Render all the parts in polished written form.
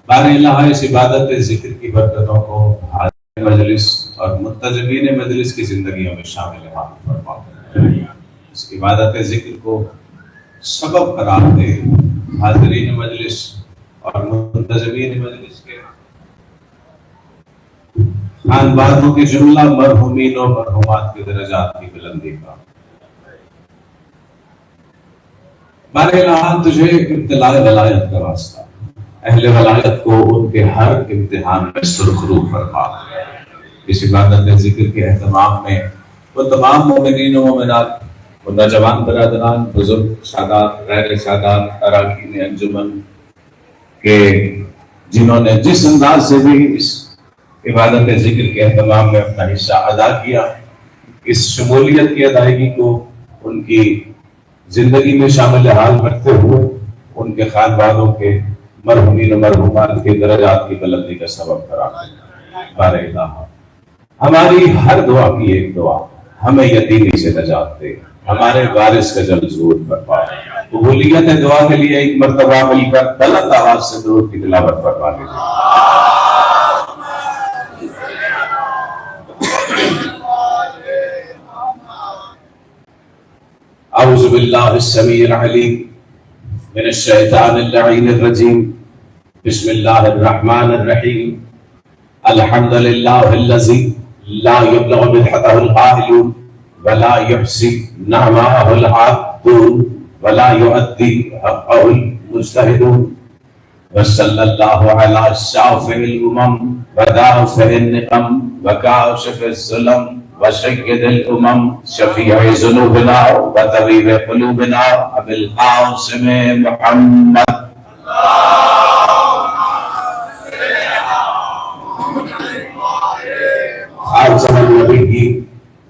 بار الہ اس عبادت ذکر کی برکتوں کو حاضرین مجلس اور منتظمین مجلس کی زندگیوں میں شامل فرما، اس عبادت ذکر کو سبب قرار دے حاضرین مجلس اور منتظمین مجلس کے خانوادوں کے جملہ مرحومین و مرحومات کے درجات کی بلندی کا۔ بار الہ تجھے ابتلاء ولایت کا واسطہ، اہل ولایت کو ان کے ہر امتحان میں سرخرو فرما۔ اس عبادت ذکر کے اہتمام میں وہ تمام مومنین و مومنات، وہ نوجوان برادران، بزرگ، سادات، غیر سادات، اراکین انجمن کے جنہوں نے جس انداز سے بھی اس عبادت ذکر کے اہتمام میں اپنا حصہ ادا کیا، اس شمولیت کی ادائیگی کو ان کی زندگی میں شامل حال رکھتے ہوئے ان کے خانوادوں کے مرحومین و مرحومات کے درجات کی بلندی کا سبب قرار دے۔ بار الہ ہماری ہر دعا کی ایک دعا، ہمیں یتیمی سے نجات دے، ہمارے وارث کا جلد ظہور فرما۔ قبولیت دعا کے لیے ایک مرتبہ مل کر بلند آواز سے درود کی تلاوت فرما دیجیے۔ اعوذ باللہ السمیع العلیم من الشیطان اللعین الرجیم، بسم اللہ الرحمن الرحیم، الحمد للہ الذی لا یبلغ مدحتہ القائلون ولا یحصی نعماءہ العابدون ولا یؤدی حقہ المجتہدون، وصلی اللہ علی شافع الامم ودافع النقم وکاشف الظلم وسید الامم شفیع ذنوبنا وطبیب قلوبنا ابی القاسم محمد۔ خاتم النبیین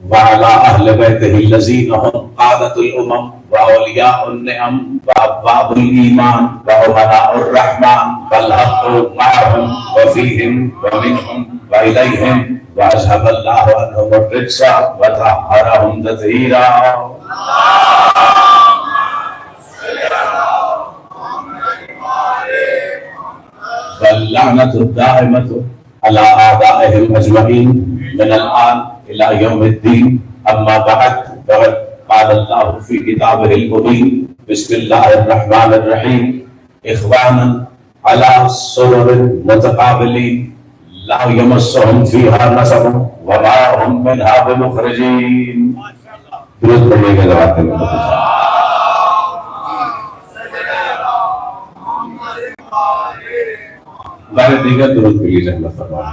وعلی اہل بیتہ الذین هم قادۃ الامم واولیاء النعم وابواب الایمان وامناء الرحمن فالحق معهم وفیہم ومنہم والیہم وَأَذْهَبَ اللَّهُ عَنْهُمُ الرِّجْسَ وَطَهَّرَهُمْ تَطْهِيرًا۔ وَاللَّعْنَةُ الدَّائِمَةُ عَلَىٰ أَعْدَائِهِمْ أَجْمَعِينَ مِنَ الْآنِ إِلَىٰ يَوْمِ الدِّينِ، أَمَّا بَعْدُ فَقَدْ قَالَ اللَّهُ فِي كِتَابِهِ الْمُبِينِ بِسْمِ اللَّهِ الرَّحْمَٰنِ الرَّحِيمِ إِخْوَانًا عَلَىٰ سُرُرٍ مُتَقَابِلِينَ لا یمسہم فیہا نصب وما ہم منہا بمخرجین۔ درود پڑھنے کے دعوات میں بارے دیگر درود کے لیے جہنت فرمائے۔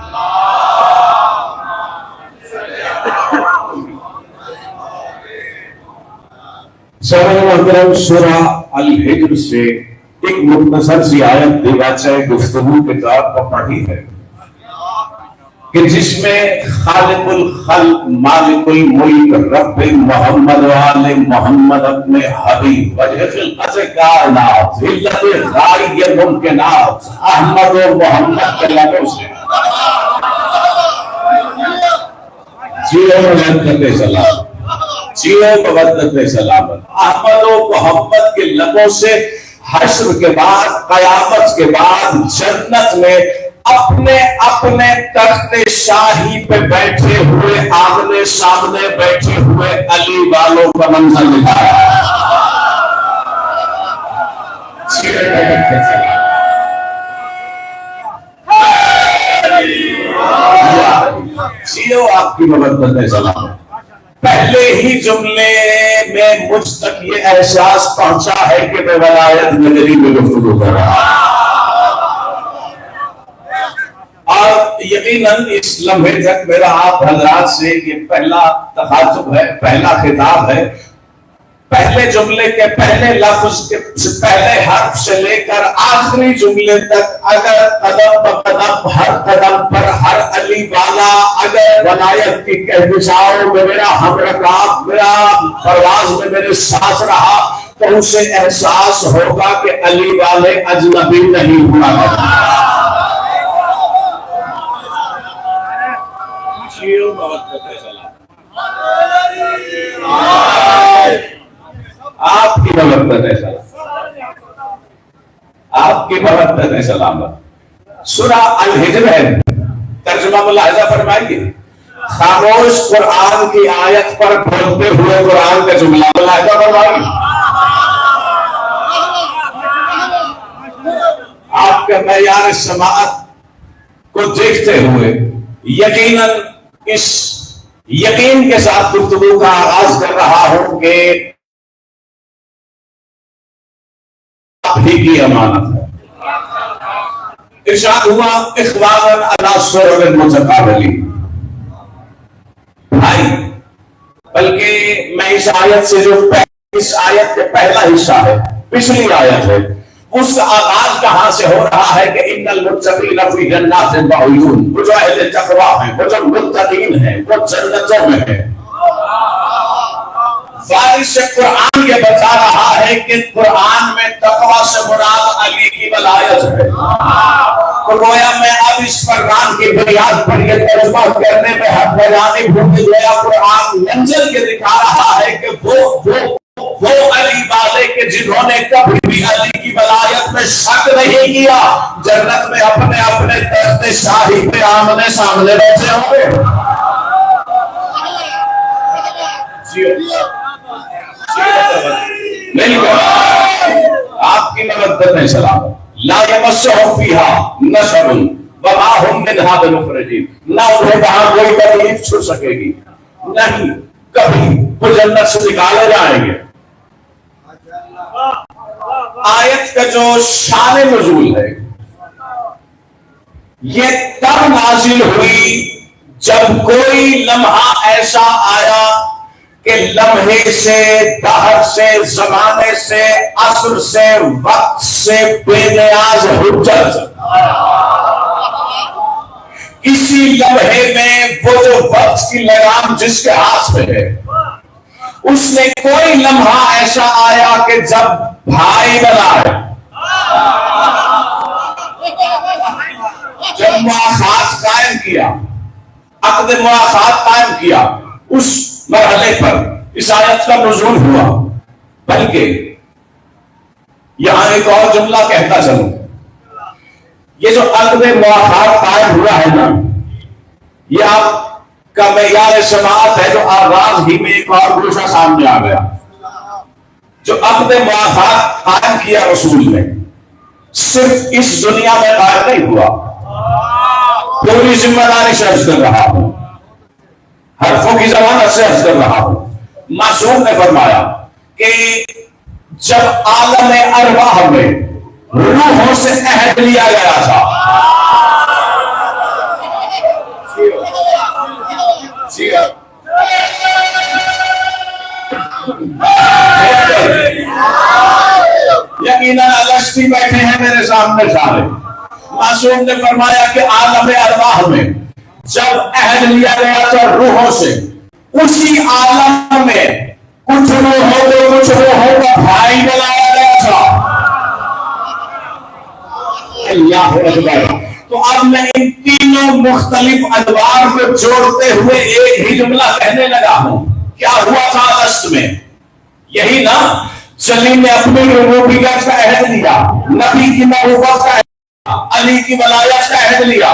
سامعین محترم، سورہ الحجر سے ایک مختصر سی آیت دیباچہ گفتگو کے طور پر پڑھی ہے کہ جس میں خالق الخلق مالک الملک رب محمد وآل محمد اپنے حبیب وجہ خلقت کائنات علت غائی ممکنات احمد و محمد کے لبوں سے جیو مودت سلامت، جیو مودت سلامت، احمد و محمد کے لبوں سے حشر کے بعد قیامت کے بعد جنت میں اپنے اپنے تخت شاہی پہ بیٹھے ہوئے آمنے سامنے بیٹھے ہوئے علی والوں کا منظر دکھایا۔ جیو آپ کی مبدت سلام۔ پہلے ہی جملے میں مجھ تک یہ احساس پہنچا ہے کہ میں ولایت نگری میں گفتگو کر رہا ہوں، اور یقیناً اس لمحے تک میرا آپ حضرات سے یہ پہلا تخاطب ہے، پہلا خطاب ہے۔ پہلے جملے کے پہلے لفظ کے پہلے حرف سے لے کر آخری جملے تک اگر قدم پر قدم ہر قدم پر ہر علی والا اگر ولایت کی کہکشاؤں میں میرا ہمرکاب میرا پرواز میں میرے ساتھ رہا تو اسے احساس ہوگا کہ علی والے اجنبی نہیں ہوا کرتے۔ آپ کی مبدت ہے سلامت، آپ کی مبدت ہے سلامت۔ سورہ الحجر ہے، ترجمہ ملاحظہ فرمائیے، خاموش قرآن کی آیت پر بولتے ہوئے قرآن کا جملہ ملاحظہ فرمائیے۔ آپ کا معیار سماعت کو دیکھتے ہوئے یقیناً اس یقین کے ساتھ گفتگو کا آغاز کر رہا ہوں کہ آپ ہی کی امانت ہے۔ ارشاد ہوا اخوانا علی سرر متقابلین، بھائی، بلکہ میں اس آیت سے جو اس آیت کے پہلا حصہ ہے، پچھلی آیت ہے، اس کا آغاز کہاں سے ہو رہا ہے کہ ان المتقین فی جنات وعیون، وہ جو اہل تقویٰ ہیں، وہ جو متقین ہیں، وہ جنتوں میں ہیں۔ ظاہر سے قرآن یہ بتا رہا ہے کہ قرآن میں تقویٰ سے مراد علی کی ولایت ہے۔ تو گویا میں اب اس فرمان کی بنیاد پر یہ ترجمہ کرنے میں حق بجانے بھول گیا، قرآن منزل کے دکھا رہا ہے کہ وہ علی والے کہ جنہوں نے کبھی بھی علی کی ولایت میں شک نہیں کیا، جنت میں اپنے اپنے تخت شاہی پہ آمنے سامنے بیٹھے ہوں گے۔ آپ کی مودت ہے سلام، لا یمسہم فیہا نصب وما ہم منہا بمخرجین، نہ انہیں وہاں کوئی تکلیف چھو سکے گی، نہیں کبھی وہ جنت سے نکالے جائیں گے۔ آیت کا جو شان نزول ہے یہ تب نازل ہوئی جب کوئی لمحہ ایسا آیا کہ لمحے سے، دہر سے، زمانے سے، عصر سے، وقت سے بے نیاز حجت، کسی لمحے میں وہ جو وقت کی لگام جس کے ہاتھ میں ہے، اس نے کوئی لمحہ ایسا آیا کہ جب بھائی بنائے، جب مواخات قائم کیا، عقد مواخات قائم کیا، اس مرحلے پر اس آیت کا نزول ہوا۔ بلکہ یہاں ایک اور جملہ کہتا چلوں، یہ جو عقد مواخات قائم ہوا ہے نا، یہ آپ کا معیار سماعت ہے، جو آغاز ہی میں ایک اور گوشہ سامنے آ گیا۔ جو عقد مواخات قائم کیا رسول نے، صرف اس دنیا میں قائم نہیں ہوا، پوری ذمہ داری سے عرض کر رہا ہوں، حرفوں کی ضمانت سے عرض کر رہا ہوں، معصوم نے فرمایا کہ جب عالم ارواح میں روحوں سے عہد لیا گیا تھا، یقیناً الشتی بیٹھے ہیں میرے سامنے سارے، معصوم نے فرمایا کہ عالم ارواح میں جب عہد لیا گیا تھا روحوں سے، اسی عالم میں کچھ روحوں کا بھائی بنایا گیا تھا۔ اللہ اکبر۔ تو اب میں ان تینوں مختلف ادوار کو جوڑتے ہوئے ایک ہی جملہ کہنے لگا ہوں۔ کیا ہوا تھا اگست میں؟ یہی نا، چلی نے اپنی ربوبیت کا عہد لیا، نبی کی نبوت کا عہد لیا، علی کی ولایت کا عہد لیا،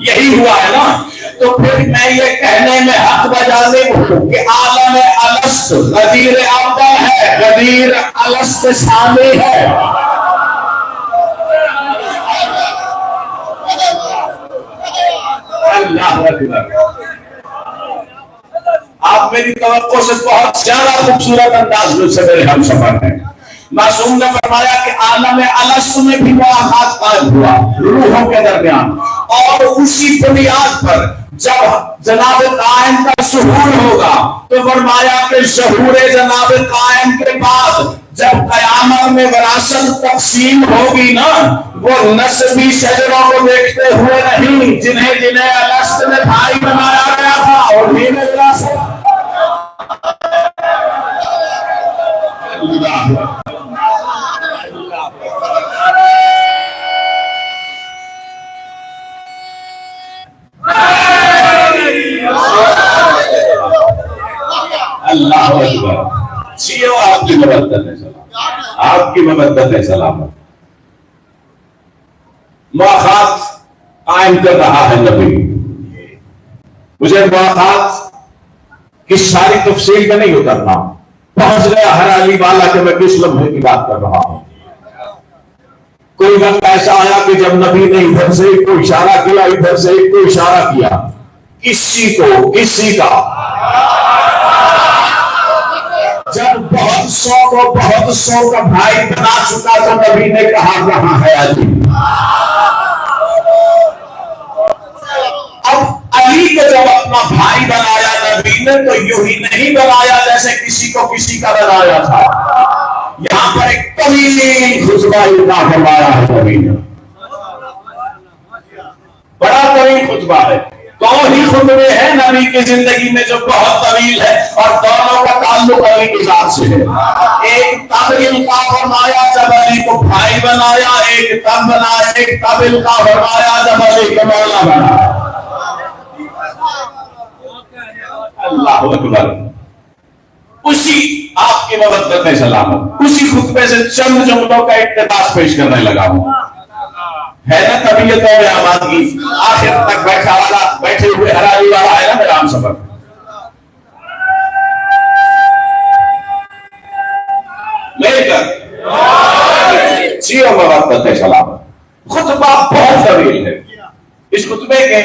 یہی ہوا ہے نا۔ تو پھر میں یہ کہنے میں حق بجانے ہوں کہ عالم الست غدیر اول ہے، غدیر الست ثانی ہے۔ اللہ اکبر۔ آپ میری توقع سے بہت زیادہ خوبصورت انداز میں سے میرے ہم سفر ہیں۔ معصوم نے فرمایا کہ عالم الست میں بھی مواخات قائم ہوا روحوں کے درمیان، اور اسی بنیاد پر جب جناب قائم کا ظہور ہوگا تو فرمایا کہ ظہور جناب قائم کے بعد جب قیامت میں وراثت تقسیم ہوگی نا، وہ نسبی شجروں کو دیکھتے ہوئے نہیں جنہیں الست نے بھائی بنایا گیا تھا، اور بھی میں وراثت۔ اللہ اکبر۔ جیو آپ کی مبدت ہے سلام، آپ کی مبدت ہے سلامت۔ مواخات قائم کر رہا ہے نبی. مجھے بات کی ساری تفصیل میں نہیں اترنا، پہنچ گیا ہر علی والا کہ میں کس لمحے کی بات کر رہا ہوں. کوئی وقت ایسا آیا کہ جب نبی نے ادھر سے ایک کو اشارہ کیا، ادھر سے ایک کو اشارہ کیا، کسی کا جب بہت سو کا بھائی بنا چکا تو نبی نے کہا کہاں ہے علی. اب علی کو جب اپنا بھائی بنایا نبی نے تو یوں ہی نہیں بنایا جیسے کسی کو کسی کا بنایا تھا. یہاں پر ایک طویل خطبہ القا فرمایا ہے نبی نے، بڑا طویل خطبہ ہے. دو ہی خطبے ہیں نبی کی زندگی میں جو بہت طویل ہے، اور دونوں کا تعلق علی کی ذات سے ہے. ایک تب القا فرمایا جب علی کو بھائی بنایا، ایک تب القا فرمایا جب علی کو مولا بنایا. اللہ اکبر. اسی آپ کی مبادلت سلامت اسی خطبے سے چند جملوں کا اقتباس پیش کرنے لگا ہوں. ہے نا طبیعتوں میں آبادگی، آخر تک بیٹھے ہوئے حرالی والا ہے نا میرا ہم سفر. لے کر جی مبادلت سلامت. خطبہ بہت طویل ہے. اس خطبے کے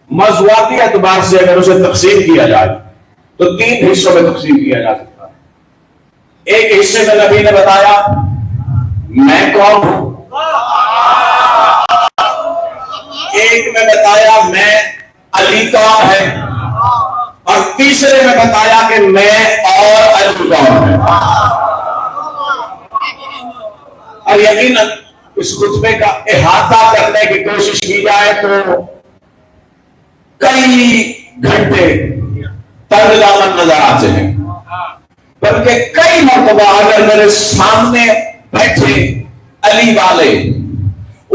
موضوعاتی اعتبار سے اگر اسے تقسیم کیا جائے تو 3 حصوں میں تقسیم کیا جا سکتا ہے. ایک حصے میں نبی نے بتایا میں کون ہوں، ایک میں بتایا میں علی کون ہے، اور تیسرے میں بتایا کہ میں اور علی کون ہے. اور یقیناً اس خطبے کا احاطہ کرنے کی کوشش کی جائے تو کئی گھنٹے تنگ دامن نظر آتے ہیں. بلکہ کئی مرتبہ اگر میرے سامنے بیٹھے علی والے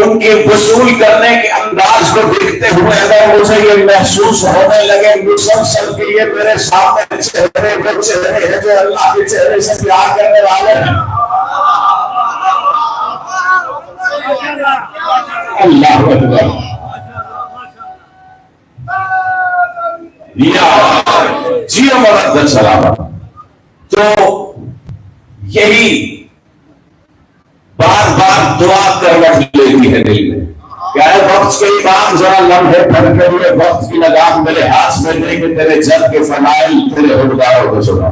ان کے وصول کرنے کے انداز کو دیکھتے ہوئے اگر مجھے یہ محسوس ہونے لگے مسلسل کہ یہ میرے سامنے چہرے وہ چہرے ہیں جو اللہ کے چہرے سے پیار کرنے والے ہیں. اللہ اکبر. جی مبارک سلامت. تو یہی بار بار دعا کروٹ لیتی ہے دل میں کہ اے وقت کے امام ذرا لمحے بھر کے ہوئے وقت کی لگام میرے ہاتھ میں دے کے تیرے جد کے فضائل تیرے حکمرانوں کو سنا.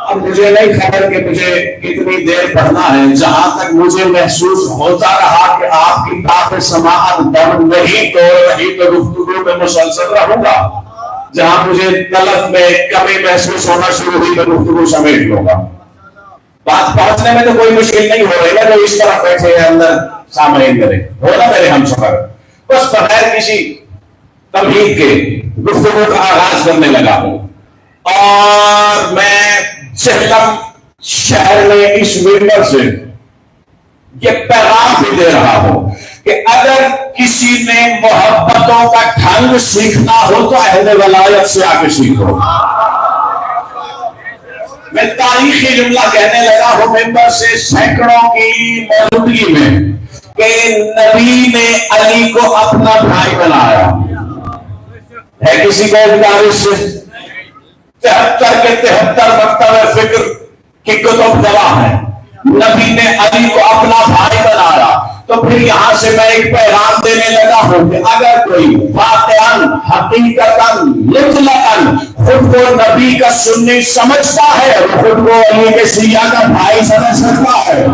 اب مجھے نہیں خبر کہ مجھے کتنی دیر پڑھنا ہے. جہاں تک مجھے محسوس ہوتا رہا کہ آپ کی طاقت سماعت دم نہیں توڑ رہی تو گفتگو میں مسلسل رہوں گا. جہاں مجھے طلب میں کمی محسوس ہونا شروع ہوئی تو گفتگو سمیٹ لوں گا. بات پہنچنے میں تو کوئی مشکل نہیں ہو رہی نا. جو اس طرح بیٹھے ہیں اندر سامعین کرے ہو نا میرے ہم سفر. بس بغیر کسی تمہید کے گفتگو کا آغاز کرنے لگا ہوں. اور میں جہلم شہر میں اس ممبر سے یہ پیغام بھی دے رہا ہوں کہ اگر کسی نے محبتوں کا ڈھنگ سیکھنا ہو تو اہل ولایت سے آ کے سیکھو. میں تاریخی جملہ کہنے لگا ہوں ممبر سے سینکڑوں کی موجودگی میں کہ نبی نے علی کو اپنا بھائی بنایا ہے. کسی کو گزارش سے 73 کے 73 مکتب فکر کی کتب گواہ ہے. نبی نے علی کو اپنا بھائی بنایا. تو پھر یہاں سے میں ایک پیغام دینے لگا ہوں کہ اگر کوئی واقعاً حقیقتاً مطلقاً خود کو نبی کا سنی سمجھتا ہے خود کو علی کے سیاہ کا بھائی سمجھ سکتا ہے.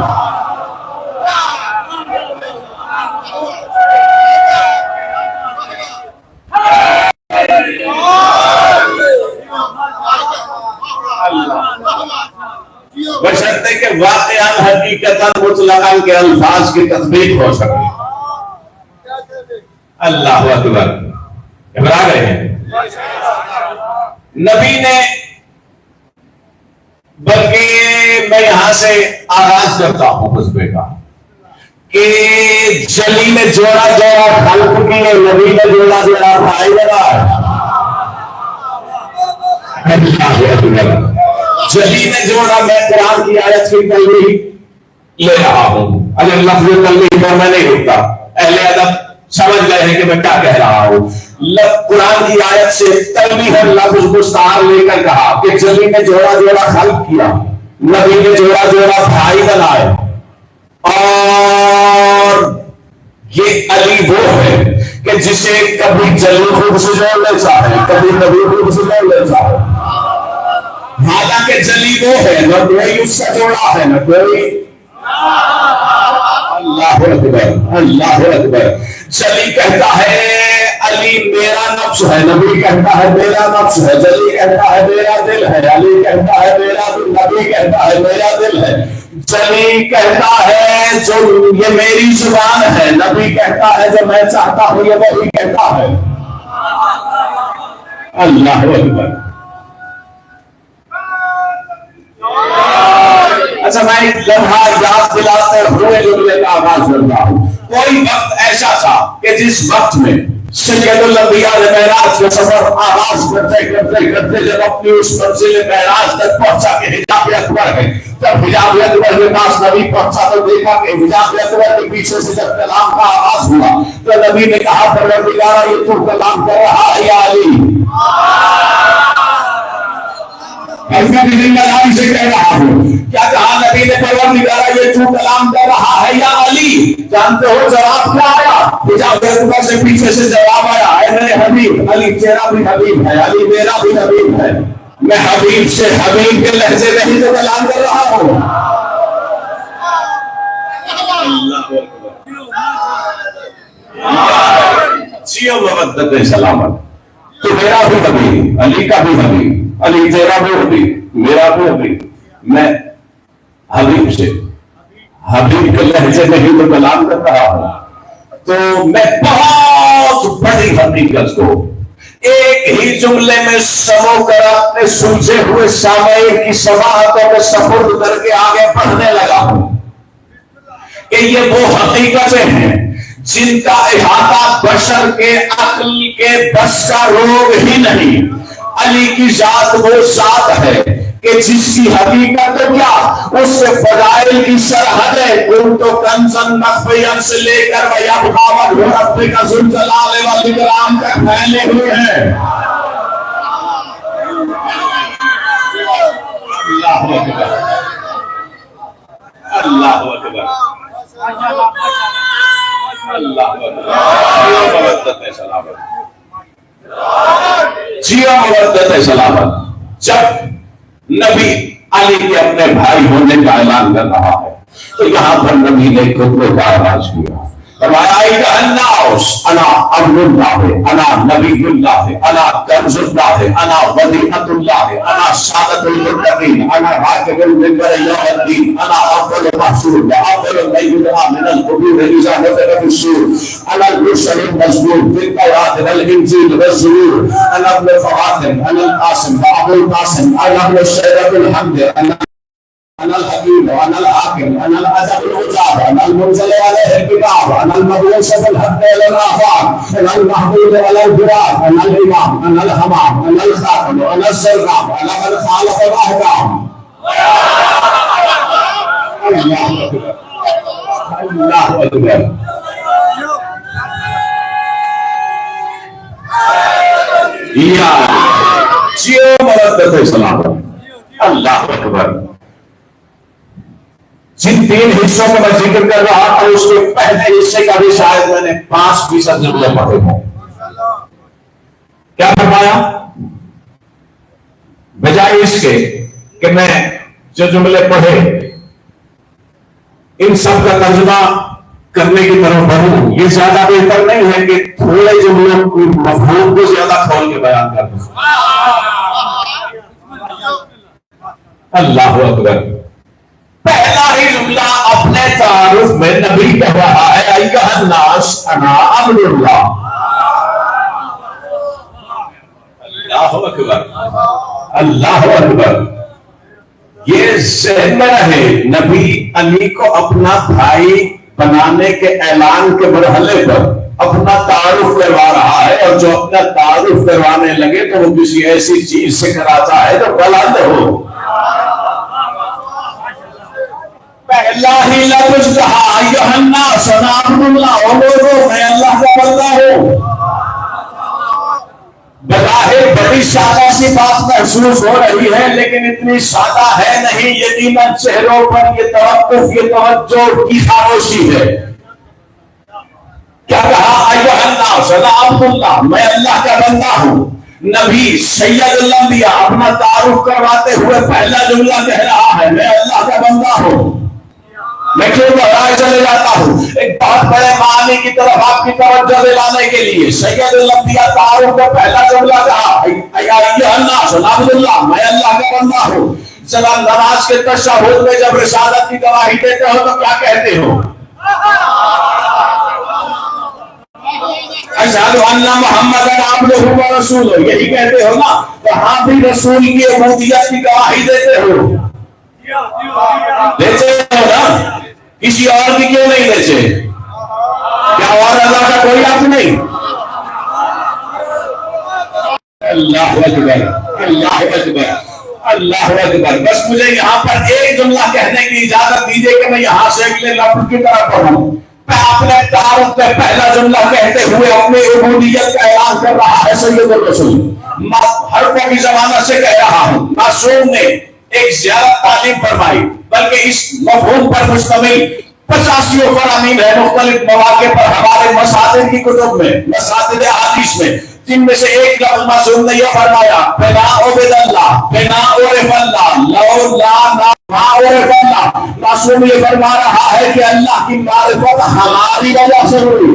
بشرطے کہ واقعاً حقیقتاً مطلقاً کے الفاظ کی تطبیق ہو سکے. اللہ اکبر. گھبرا گئے ہیں نبی نے. بلکہ میں یہاں سے آغاز کرتا ہوں خطبے کا کہ جلی نے جوڑا جوڑا خلق کیے نبی نے جوڑا جوڑا بھائی لگا. جلی نے جوڑا. میں قرآن کی آیت کی تلویح لے رہا ہوں. اگر لفظ تلویح پر میں نہیں رکتا اہل ادب سمجھ گئے ہیں کہ میں کیا کہہ رہا ہوں. قرآن کی آیت سے تلبیہ لفظ مستعار لے کر کہا کہ جلی نے جوڑا جوڑا خلق کیا, نبی نے جوڑا جوڑا بھائی بنائے, اور یہ علی وہ ہے کہ جسے کبھی جلی خود سے جوڑ لیتا ہے, کبھی نبی خود سے جوڑ لیتا ہے. حالانکہ جلی وہ ہے, نہ کوئی اس کا جوڑا ہے, نہ کوئی. اللہ اکبر, اللہ اکبر. جلی کہتا ہے علی میرا نفس ہے, نبی کہتا ہے میرا نفس ہے. جلی کہتا ہے میرا دل ہے, علی کہتا ہے میرا دل, نبی کہتا ہے میرا دل ہے. جلی کہتا ہے جو یہ میری زبان ہے, نبی کہتا ہے جو میں چاہتا ہوں یہ وہی کہتا ہے. اللہ اکبر. اچھا میں ایک لمحہ یاد دلاتے ہوئے جملے کا آغاز کرتا ہوں. کوئی وقت ایسا تھا کہ جس وقت میں سید الانبیاء نے معراج کا سفر آغاز کرتے کرتے کرتے جب اپنی اس منزل معراج تک پہنچا کہ حجاب اکبر ہے, جب حجاب اکبر کے پاس نبی پہنچا تو دیکھا کہ حجاب اکبر کے پیچھے سے جب کلام کا آغاز ہوا تو نبی نے کہا پروردگارا یہ تو کلام کر رہا ہے یا علی. سے کہہ رہا ہوں, کیا کہا نبی نے پروردگارا یہ تو کلام کر رہا ہے یا علی؟ جانتے ہو جواب کیا آیا؟ حجاب اکبر سے پیچھے سے جواب آیا, اے میرے حبیب, علی تیرا بھی حبیب ہے, علی میرا بھی حبیب ہے, میں حبیب سے حبیب کے لہجے میں ہی تو کلام کر رہا ہوں. جیو مودت سلامت. تو میرا بھی حبیب, علی کا بھی حبیب, علی تیرا بھی حبیب, میرا بھی حبیب, میں حبیب سے حبیب کے لہجے میں ہی تو کلام کر رہا ہوں. تو میں بہت بڑی حقیقت کو ایک ہی جملے میں سمو کر اپنے سلجھے ہوئے سامعین کی سماعتوں میں سپرد کر کے آگے بڑھنے لگا ہوں کہ یہ وہ حقیقتیں ہیں جن کا احاطہ بشر کے عقل کے بس کا روگ ہی نہیں. علی کی ذات وہ ذات ہے کہ جس کی حقیقت کیا, اس کے فضائل کی سرحدیں ان تو کنزن مخفیان سے لے کر ویابقاوت رب کا ذوالجلال والاکرام تک پھیلے ہوئے ہیں. اللہ اکبر, اللہ اکبر, جیو مودت سلامت. جب نبی علی کے اپنے بھائی ہونے کا اعلان کر رہا ہے تو یہاں پر نبی نے خطبے کا آغاز کیا. فرمایا ایھا الناس انا عبد اللہ, انا نبی اللہ, انا کنز اللہ, انا ودیعۃ اللہ, انا سعادت المتقین, انا راکب المنبر یوم الدین, انا افضل محشور وافضل من یدعى من القبور اذا نفخ في الصور, انا المرسل المسجود بالتوراة والانجیل والزبور, انا ابن فاطم, انا القاسم وابو القاسم, انا ابن الشیبة الحمد, انا الحکیم, انا الحاکم, انا العزب العجاب, انا المنزل علیہ الکتاب, انا المبعوث بالحق الى الآفاق, انا المحبوب على البلاد, انا الامام, انا الحمام, انا الخاتم, انا السرقام, انا من خالق الاحکام. اللہ اکبر, اللہ اکبر. یا جیو مودت سلامت. اللہ اکبر. جن 3 حصوں میں میں ذکر کر رہا تھا اس کے پہلے حصے کا بھی شاید میں نے 5% جملے پڑھے ہوں. کیا فرمایا؟ بجائے اس کے کہ میں جو جملے پڑھے ان سب کا ترجمہ کرنے کی طرف بڑھوں, یہ زیادہ بہتر نہیں ہے کہ تھوڑے جملوں کو مفہوم کو زیادہ کھول کے بیان کر دوں. اللہ اکبر. پہلا ہی جملہ اپنے تعارف میں نبی کہہ رہا ہے ایھا الناس انا عبد اللہ. اللہ اکبر, اللہ اکبر. یہ ذہن میں رہے, نبی علی کو اپنا بھائی بنانے کے اعلان کے مرحلے پر اپنا تعارف کروا رہا ہے, اور جو اپنا تعارف کروانے لگے تو وہ کسی ایسی چیز سے کراتا ہے جو غلط ہو. پہلا ہی لفظ کہا ایھا الناس انا عبد اللہ، او لوگوں میں اللہ کا بندہ ہوں۔ بظاہر بڑی سادہ سی بات محسوس ہو رہی ہے، لیکن اتنی سادہ ہے نہیں، یقیناً چہروں پر یہ توقف، یہ توجہ کی خاموشی ہے۔ کیا کہا؟ ایھا الناس انا عبد اللہ، میں اللہ کا بندہ ہوں۔ نبی سید الانبیاء اپنا تعارف کرواتے ہوئے پہلا جملہ کہہ رہا ہے میں اللہ کا بندہ ہوں۔ میں کیوں بڑھائے چلے جاتا ہوں؟ ایک بہت بڑے معنی کی طرف آپ کی توجہ دلانے کے لیے سید الانبیاء تعارف کا پہلا جملہ کہا ایھا الناس انا عبد اللہ، میں اللہ کا بندہ ہوں۔ ذرا نماز کے تشہد میں جب رسالت کی گواہی دیتے ہو تو کیا کہتے ہو؟ اشہد ان محمدًا عبدہ و رسولہ، یہی کہتے ہو نا؟ وہاں بھی رسول کی عبودیت کی گواہی دیتے ہو، دیتے ہو نا؟ کسی اور کی کیوں نہیں دیتے؟ کیا اور اللہ کا کوئی حق نہیں؟ اللہ اکبر، اللہ اکبر، اللہ اکبر۔ بس مجھے یہاں پر ایک جملہ کہنے کی اجازت دیجیے کہ میں یہاں سے اگلے لفظ کی طرف پڑھوں۔ میں اپنے تعارف میں پہلا جملہ کہتے ہوئے اپنی عبودیت کا اعلان کر رہا ہے سید الرسول، ہر قومی زمانہ سے کہہ رہا ہوں۔ معصوم نے ایک زیادہ تعلیم فرمائی، بلکہ اس مفہوم پر مشتمل 85 فرامین ہے مختلف مواقع پر ہمارے مساجد کی کتب میں، مساجد احادیث میں، جن میں سے ایک لفظ معصوم نے یہ فرمایا بنا عبد اللہ، بنا عرف اللہ، لو لا ما عرف اللہ۔ معصوم یہ فرما رہا ہے کہ اللہ کی معرفت ہماری وجہ سے ہوئی،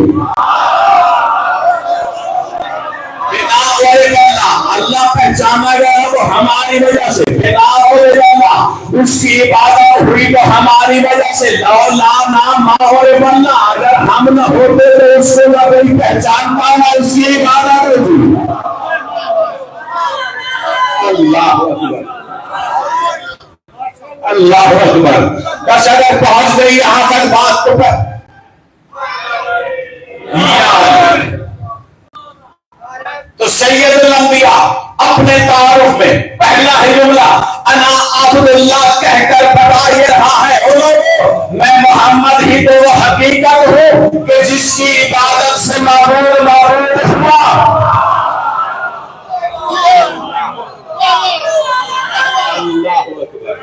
بنا عرف اللہ، اللہ پہچانا گیا تو ہماری وجہ سے، بنا عرف اللہ، اس کی عبادت ہوئی تو ہماری وجہ سے، لو لا ما عرف اللہ، اگر ہم نہ ہوتے تو اس کو نہ کوئی پہچان پانا، اس کی عبادت ہوتی۔ اللہ اکبر، اللہ اکبر۔ بس اگر پہنچ گئی یہاں تک بات تو تو سید الانبیاء اپنے تعارف میں پہلا ہی جملہ انا عبد اللہ کہہ کر بتا یہ رہا ہے میں محمد ہی تو وہ حقیقت ہوں کہ جس کی عبادت سے معبود معبود ہوا۔ اللہ اکبر،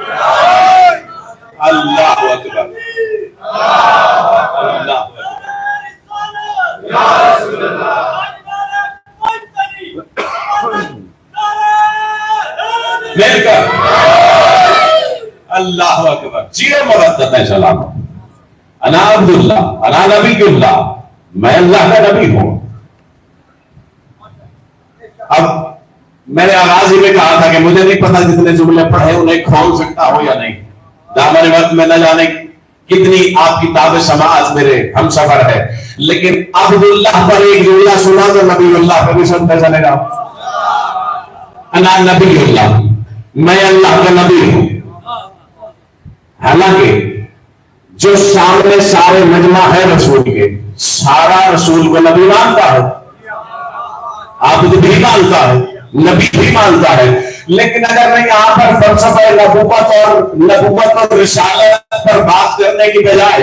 اللہ اکبر، مل کر اللہ اکبر، چیر مردد ہے سلام۔ انا عبداللہ، انا نبی اللہ، میں اللہ کا نبی ہوں۔ اب میں نے آغاز ہی میں کہا تھا کہ مجھے نہیں پتا جتنے جملے پڑھے انہیں کھول سکتا ہوں یا نہیں، دامن وقت میں نہ جانے کتنی آپ کی تاب سماعت میرے ہم سفر ہے، لیکن عبداللہ پر ایک جملہ سنا تو نبی اللہ پر بھی سنتا چلے گا۔ انا نبی اللہ، میں اللہ کا نبی ہوں۔ حالانکہ جو سامنے سارے مجمع ہے رسول کے، سارا رسول کو نبی مانتا ہے، عبد بھی مانتا ہے، نبی بھی مانتا ہے، لیکن اگر میں یہاں پر فلسفہ نبوت اور رسالت پر بات کرنے کی بجائے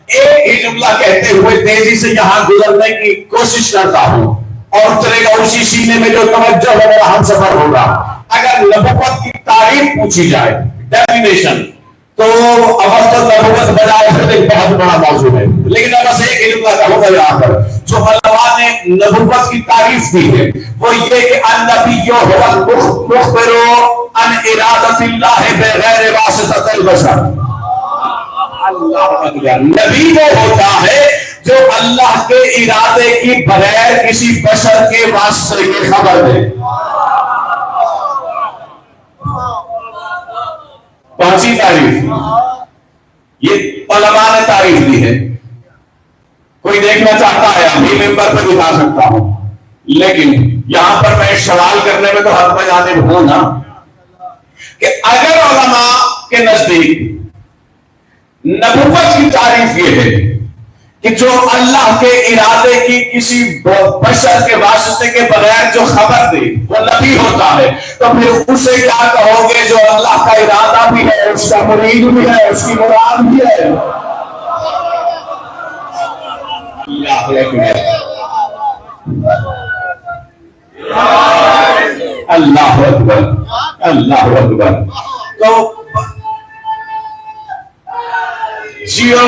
ایک ہی جملہ کہتے ہوئے تیزی سے یہاں گزرنے کی کوشش کرتا ہوں اور چلے گا اسی سینے میں جو توجہ ہے میرا ہم سفر ہوگا۔ اگر نبوت کی تعریف پوچھی جائے، ڈیفینیشن، تو اول تو نبوت بجائے پھر ایک بہت بڑا موضوع ہے، لیکن بس ایک ہی جملہ کہوں گا یہاں پر جو علماء نے نبوت کی تعریف دی ہے وہ یہ کہ النبی هو المخبر عن ارادۃ اللہ بغیر واسطۃ البشر۔ اللہ اکبر، نبی وہ ہوتا ہے جو اللہ کے ارادے کی بغیر کسی بشر کے واسطے کی خبر دے۔ پانچی تعریف یہ علماء نے تعریف دی ہے، کوئی دیکھنا چاہتا ہے ابھی ممبر پہ دکھا سکتا ہوں، لیکن یہاں پر میں سوال کرنے میں تو حد پہ جانب ہوں نا کہ اگر علماء کے نزدیک نبوت کی تعریف یہ ہے کہ جو اللہ کے ارادے کی کسی بشر کے واسطے کے بغیر جو خبر دی وہ نبی ہوتا ہے، تو پھر اسے کیا کہو گے جو اللہ کا ارادہ بھی ہے، اس کا مرید بھی ہے، اس کی مراد بھی ہے۔ اللہ اکبر، اللہ اکبر۔ تو جیو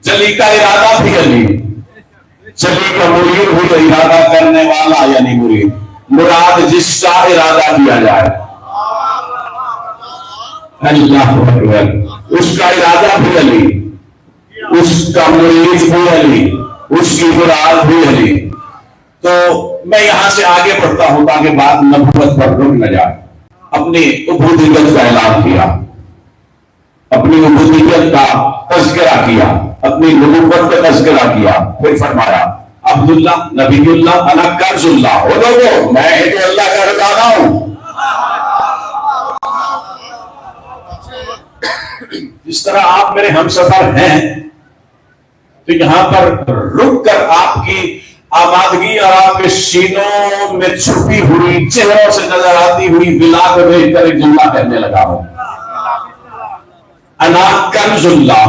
جلی کا ارادہ بھی علی، جلی کا مرید بھی ارادہ کرنے والا یعنی مرید، مراد جس کا ارادہ کیا جائے۔ اللہ اکبر، اس کا ارادہ بھی علی، اس کا مرید بھی علی، اس کی مراد بھی علی۔ تو میں یہاں سے آگے بڑھتا ہوں تاکہ بات نبوت پر رک نہ جائے۔ اپنی عبودیت کا اعلان کیا، اپنی عبودیت کا تذکرہ کیا، اپنی نبوت کا تذکرہ کیا، پھر فرمایا عبداللہ نبی اللہ انا کنز اللہ، ہو لوگو میں تو اللہ کا خزانہ ہوں۔ جس طرح آپ میرے ہمسفر ہیں تو یہاں پر رک کر آپ کی آمادگی اور آپ کے سینوں میں چھپی ہوئی چہروں سے نظر آتی ہوئی بلا کو دیکھ کر ایک جملہ کہنے لگا ہوں، انا کنز اللہ،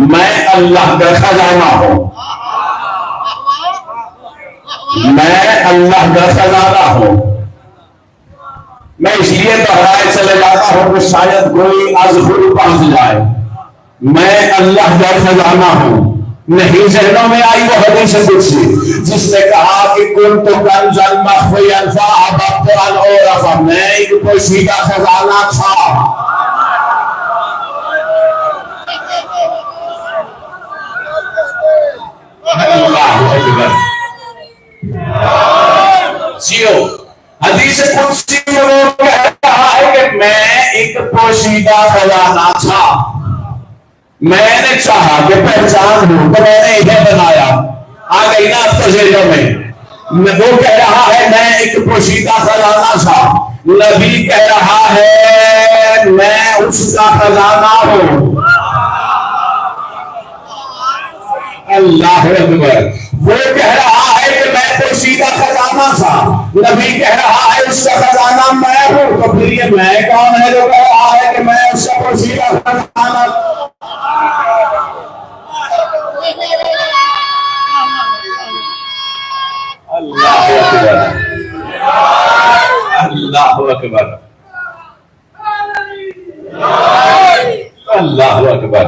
میں اللہ کا خزانہ ہوں، میں اللہ کا خزانہ ہوں۔ میں اس لیے دہرائے چلے جاتا ہوں کہ شاید کوئی ازغر پہنچ جائے، میں اللہ کا خزانہ ہوں۔ نہیں ذہنوں میں آئی وہ حدیث قدسی جس نے کہا کہ کنت کنزا مخفیا فاحببت ان اعرف، میں ایک پوشیدہ خزانہ تھا، جیو حدیث قدسی میں وہ کہہ رہا ہے کہ میں ایک پوشیدہ خزانہ تھا، میں نے چاہا کہ پہچان ہوں تو میں نے انہیں بنایا۔ آ گئی نا اب تذیلوں میں، وہ کہہ رہا ہے میں ایک پوشیدہ خزانہ تھا، نبی کہہ رہا ہے میں اس کا خزانہ ہوں۔ اللہ اکبر، وہ کہہ رہا ہے کہ میں پوشیدہ خزانہ تھا، نبی کہہ رہا ہے اس کا خزانہ میں ہوں، تو پھر یہ میں کون ہے جو کہہ رہا ہے کہ میں اس کا پوشیدہ خزانہ؟ اللہ اکبر، اللہ اکبر، اللہ اکبر۔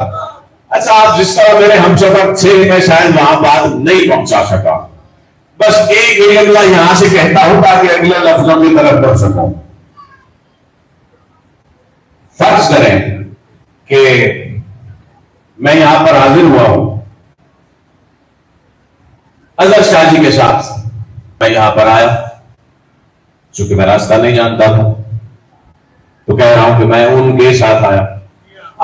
اچھا آپ جس طرح میرے ہمسفر تھے میں شاید وہاں بات نہیں پہنچا سکا، بس ایک جملہ یہاں سے کہتا ہوں تاکہ اگلے لفظوں کی طرف بڑھ سکوں۔ فرض کریں کہ میں یہاں پر حاضر ہوا ہوں اظہر شاہ جی کے ساتھ، میں یہاں پر آیا، چونکہ میں راستہ نہیں جانتا تھا تو کہہ رہا ہوں کہ میں ان کے ساتھ آیا۔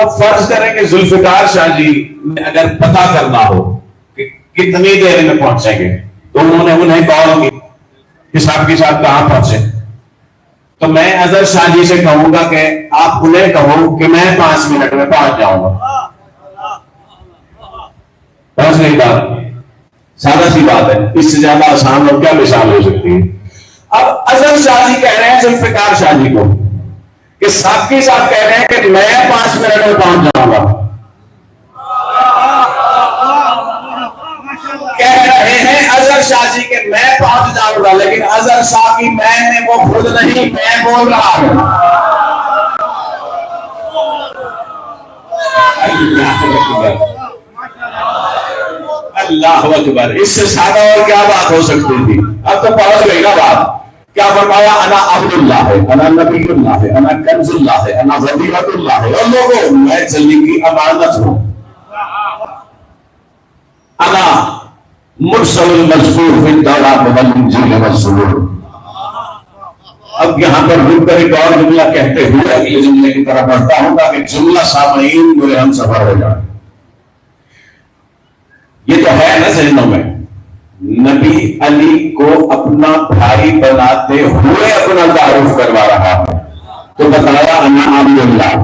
اب فرض کریں کہ ذوالفقار شاہ جی نے اگر پتہ کرنا ہو کہ کتنی دیر میں پہنچیں گے تو انہوں نے انہیں کال کی کہ صاحب کے ساتھ کہاں پہنچے، تو میں اظہر شاہ جی سے کہوں گا کہ آپ انہیں کہو کہ میں 5 منٹ میں پہنچ جاؤں گا۔ پہنچ گئی بات، سادہ سی بات ہے، اس سے زیادہ آسان اور کیا مثال ہو سکتی ہے۔ اب اظہر شاہ جی کہہ رہے ہیں ذوالفقار شاہ جی کو کہ صاحب کے ساتھ کہہ رہے ہیں کہ میں 5 منٹ میں پہنچ جاؤں گا، کہہ رہے ہیں اظہر شاہ جی کہ میں پہنچ جاؤں گا، لیکن اظہر شاہ کی میں وہ خود نہیں، میں بول رہا ہوں۔ اللہ اکبر، اس سے سادہ اور کیا بات ہو سکتی تھی؟ اب تو پہنچ گئی نا بات۔ کیا فرمایا؟ انا عبد اللہ ہے، انا نبی اللہ ہے، انا کنز اللہ ہے، انا ودیعۃ اللہ ہے، اور لوگوں میں جلی کی امانت ہوں، انا مرسل المذکور فی التوراۃ والانجیل والزبور۔ اب یہاں پر رک کر ایک اور جملہ کہتے ہوئے اگلے جملے کی طرف بڑھتا ہوں تاکہ جملہ سامعین میرے ہم سفر ہو جائے۔ یہ تو ہے نا ذہنوں میں، نبی علی کو اپنا بھائی بناتے ہوئے اپنا تعارف کروا رہا ہے، تو بتایا انا عبد اللہ،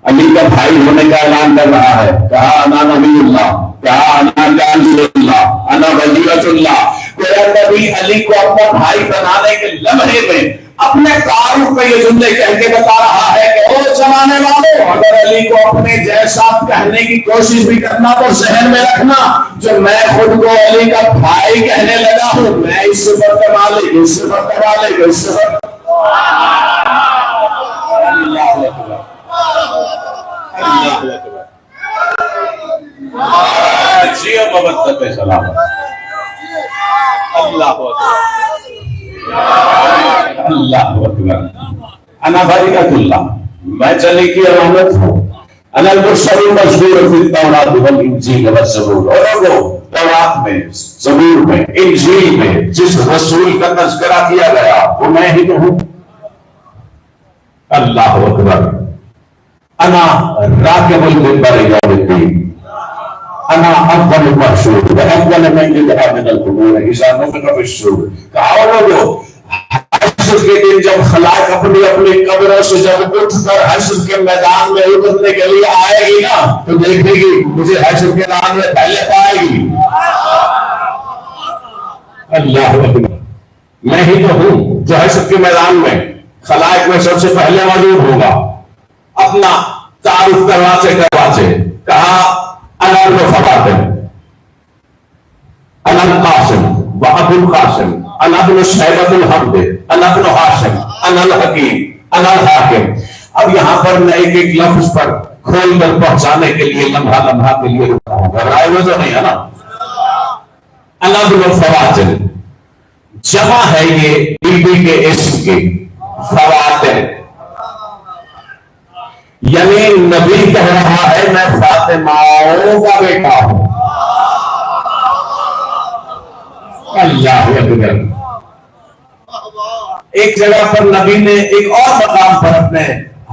علی کا بھائی ہونے کا اعلان کر رہا ہے. کہا انا نبی اللہ، کہا انا جانب اللہ، انا وزیرۃ اللہ. کوئی نبی علی کو اپنا بھائی بنانے کے لمحے میں اپنے تعارف میں یہ جملے کہہ کے بتا رہا ہے کہ او زمانے والوں، اگر علی کو اپنے جیسا کہنے کی کوشش بھی کرنا تو ذہن میں رکھنا جو میں خود کو علی کا بھائی کہنے لگا ہوں، میں اس صفت کا مالک، اس صفت کا مالک، اس صفت جی مبتت سلامت. اللہ اکبر. انا بریۃ اللہ، میں چلی کی امانت ہوں. انا المرسل المشہور فی التوراۃ والانجیل والزبور. اور لوگوں تورات میں، زبور میں، انجیل میں جس رسول کا تذکرہ کیا گیا وہ میں ہی تو ہوں. اللہ اکبر. انا راکب المنبر یوم الدین، انا افضل المحشور وافضل من يدعى من القبور اذا نفخ في الصور. کہا لوگوں حشر کے دن جب خلائق اپنی اپنی قبروں سے جب اٹھ کر حشر کے میدان میں اترنے کے لیے آئے گی نا تو دیکھے گی مجھے حشر کے میدان میں پہلے پائے گی. اللہ اکبر. میں ہی تو ہوں جو حشر کے میدان میں خلائق میں سب سے پہلے موجود ہوگا. اپنا تعارف کرواتے کہا انا ابن فاطم، انا القاسم وابو القاسم، انا ابن شیبۃ الحمد، انا ابن ہاشم، انا الحکیم، انا الحاکم. اب یہاں پر میں ایک ایک لفظ پر کھول کر پہنچانے کے لیے لمحہ لمحہ کے لیے رکا ہوں. گھبرائے ہوئے تو نہیں ہے نا. انا ابن فواطم جمع ہے یہ بیوی کے اسم کی فواطم، یعنی نبی کہہ رہا ہے میں فاطمہ کا بیٹا ہوں. اللہ اکبر. ایک جگہ پر نبی نے ایک اور مقام پر اپنے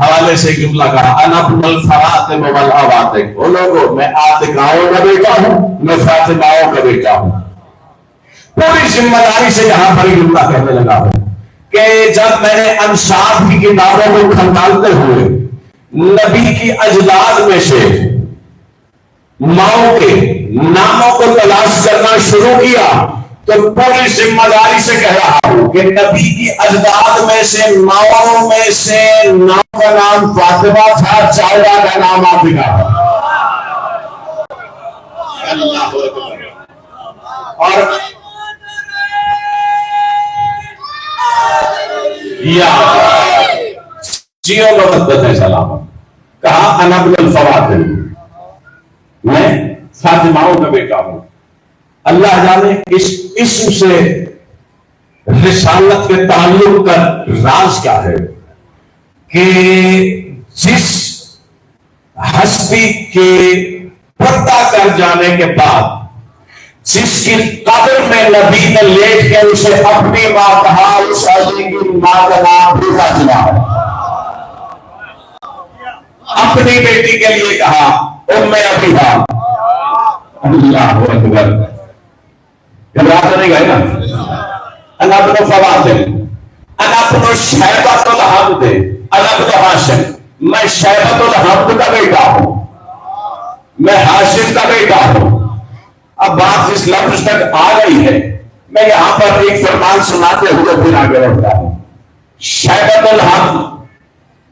حوالے سے جملہ کہا انا ابن الفواطم والعواتق. وہ لوگوں میں عاتقاؤں کا بیٹا ہوں، میں فاطماؤں کا بیٹا ہوں. پوری ذمہ داری سے یہاں پر جملہ کہنے لگا ہوں کہ جب میں نے انصاف کی کتابوں کو کھنگالتے ہوئے نبی کی اجداد میں سے ماؤں کے ناموں کو تلاش کرنا شروع کیا تو پوری ذمہ داری سے کہہ رہا ہوں کہ نبی کی اجداد میں سے ماؤں میں سے نام کا نام فاطمہ تھا، چائلہ کا نام عاتقہ تھا. اللہ اکبر. اور یا جیو مبتت سلامت. کہا انا ابن الفواطم، میں فاطماؤں کا بیٹا ہوں. اللہ جانے اس اسم سے رسالت کے تعلق کا راز کیا ہے کہ جس ہستی کے پردہ کر جانے کے بعد جس کی قبر میں نبی نے لیٹ کے اسے اپنی ماں کہا، اس علی کی ماں کا نام بھی فاطمہ ہے. اپنی بیٹی کے لیے کہا ام ابیہا. اللہ اکبر. گھبراہٹ نہیں گئے نا. انا ابن فواطم، انا ابن شیبۃ الحمد، انا ابن ہاشم. میں شیبۃ الحمد کا بیٹا ہوں، میں ہاشم کا بیٹا ہوں. اب بات اس لفظ تک آ گئی ہے، میں یہاں پر ایک فرمان سناتے ہوئے پھر آگے بڑھتا ہوں. شیبۃ الحمد،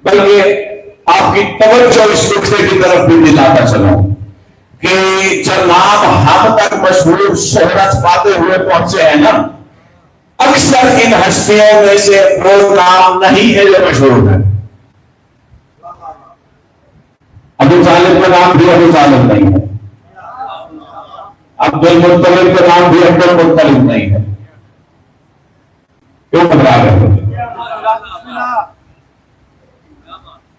بلکہ آپ کی توجہ اس نقطے کی طرف بھی دلاتا چلوں کہ جب نام ہم تک مشہور شہرت پاتے ہوئے پہنچے ہیں نا، اکثر ان ہستیوں میں سے وہ نام نہیں ہے جو مشہور ہے. ابو طالب کا نام بھی ابو طالب نہیں ہے، عبد المطلب کا نام بھی عبد المطلب نہیں ہے. کیوں گھبرا گئے؟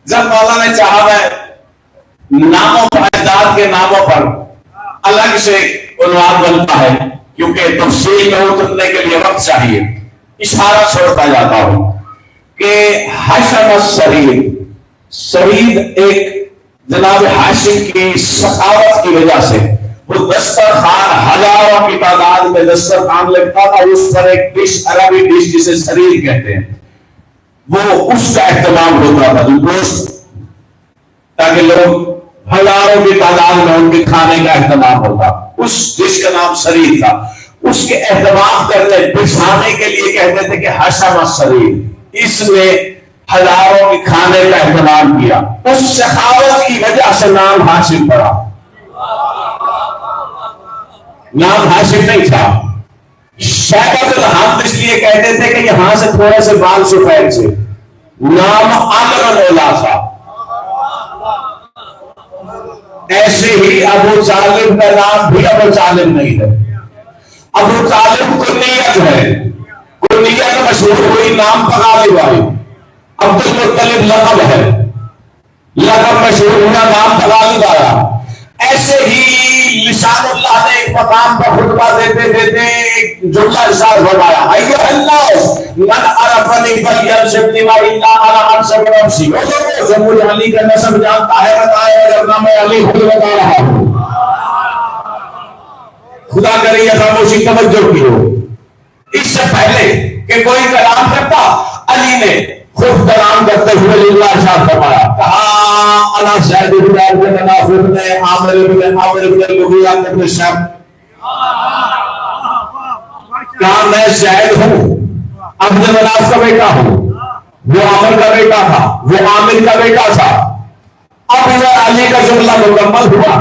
جب مولا نے چاہا میں ناموں اجداد کے ناموں پر الگ سے عنوان بنتا ہے کیونکہ تفصیل میں اترنے کے لیے وقت چاہیے، اشارہ چھوڑتا جاتا ہوں کہ ہاشم السرید، سرید ایک جناب ہاشم کی سخاوت کی وجہ سے وہ دسترخوان ہزاروں کی تعداد میں دسترخوان لگتا تھا، اس پر ایک ڈش، عربی ڈش جسے سرید کہتے ہیں، وہ اس کا اہتمام ہوتا تھا. دوست تاکہ لوگ ہزاروں کی تعداد میں ان کے کھانے کا اہتمام ہوتا. اس جس کا نام سریر تھا اس کے اہتمام کرنے بچھانے کے لیے کہتے تھے کہ حشم سریر. اس نے ہزاروں کے کھانے کا اہتمام کیا. اس سخاوت کی وجہ سے نام ہاشم پڑا. نام ہاشم نہیں تھا. شیبۃ الحمد اس لیے کہتے تھے کہ یہاں سے تھوڑے سے بال سفید سے. نام عمرو اولا تھا. ایسے ہی ابو طالب کا نام بھی ابو طالب نہیں ہے. ابو طالب کنیت ہے. کنیت مشہور ہوئی نام پکانے والی. عبد المطلب لقب ہے. لقب مشہور ہوا نام پکانے والا. ایسے ہی لسان اللہ نے ایک مقام پر خطبہ دیتے دیتے ایک جملہ ارشاد فرمایا ایھا الناس من عرفنی فلیرشدنی والا انا انسب نفسی. جو مجھے علی کا نسب جانتا ہے بتائے ورنہ میں علی خود بتا رہا ہوں. خدا کرے یہ خاموشی توجہ کی ہو. اس سے پہلے کہ کوئی کلام کرتا علی نے خود کلام کرتے ہوئے للہ ارشاد فرمایا کہا انا زید بن عبد نافع بن عامر بن لغیہ بن شب. کہا میں زید ہوں عبد مناف کا بیٹا ہوں. وہ عامر کا بیٹا تھا. وہ عامر کا بیٹا تھا. اب یہ علی کا جملہ مکمل ہوا.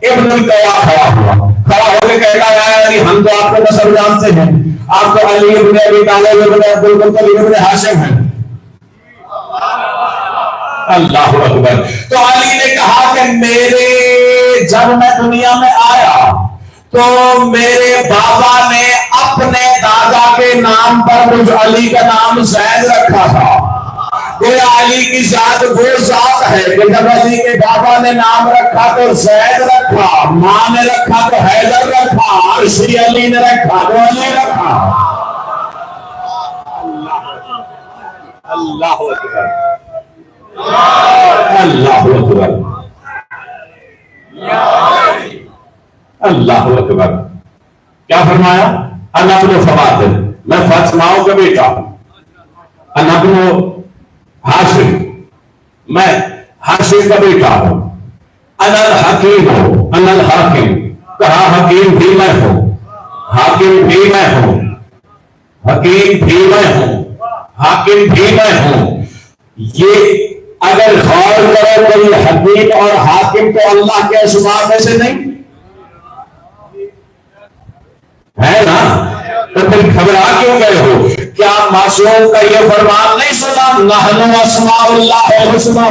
ابن القیاء کھڑا ہوا. کھڑا ہو کے کہتا ہے علی ہم تو آپ کو نسب جانتے ہیں. آپ تو علی ابن ابی طالب ابن عبد المطلب ابن ہاشم ہیں. اللہ اکبر. تو علی نے کہا کہ میرے جب میں دنیا میں آیا تو میرے بابا نے اپنے دادا کے نام پر مجھ علی کا نام زید رکھا تھا. یہ علی کی ذات وہ ذات ہے کہ جب علی کے بابا نے نام رکھا تو زید رکھا, ماں نے رکھا تو حیدر رکھا, عرشی علی نے رکھا تو علی رکھا. اللہ اکبر. اللہ اکبر. اللہ اکبر. کیا فرمایا؟ انا ابن فاطمہ, میں فاطمہ کا بیٹا ہوں. انا ابن ہاشم, میں ہاشم کا بیٹا ہوں. انا الحکیم ہوں. انا الحاکم, کہا حکیم بھی میں ہوں, حاکم بھی میں ہوں, حکیم بھی میں ہوں, حاکم بھی میں ہوں. یہ اگر غور کرو تو یہ حکیم اور حاکم تو اللہ کے اسماء میں سے نہیں ہے نا. تو پھر گھبرا کیوں گئے ہو؟ کیا معصوم کا یہ فرمان نہیں سنا نحن اسماء اللہ الحسنی.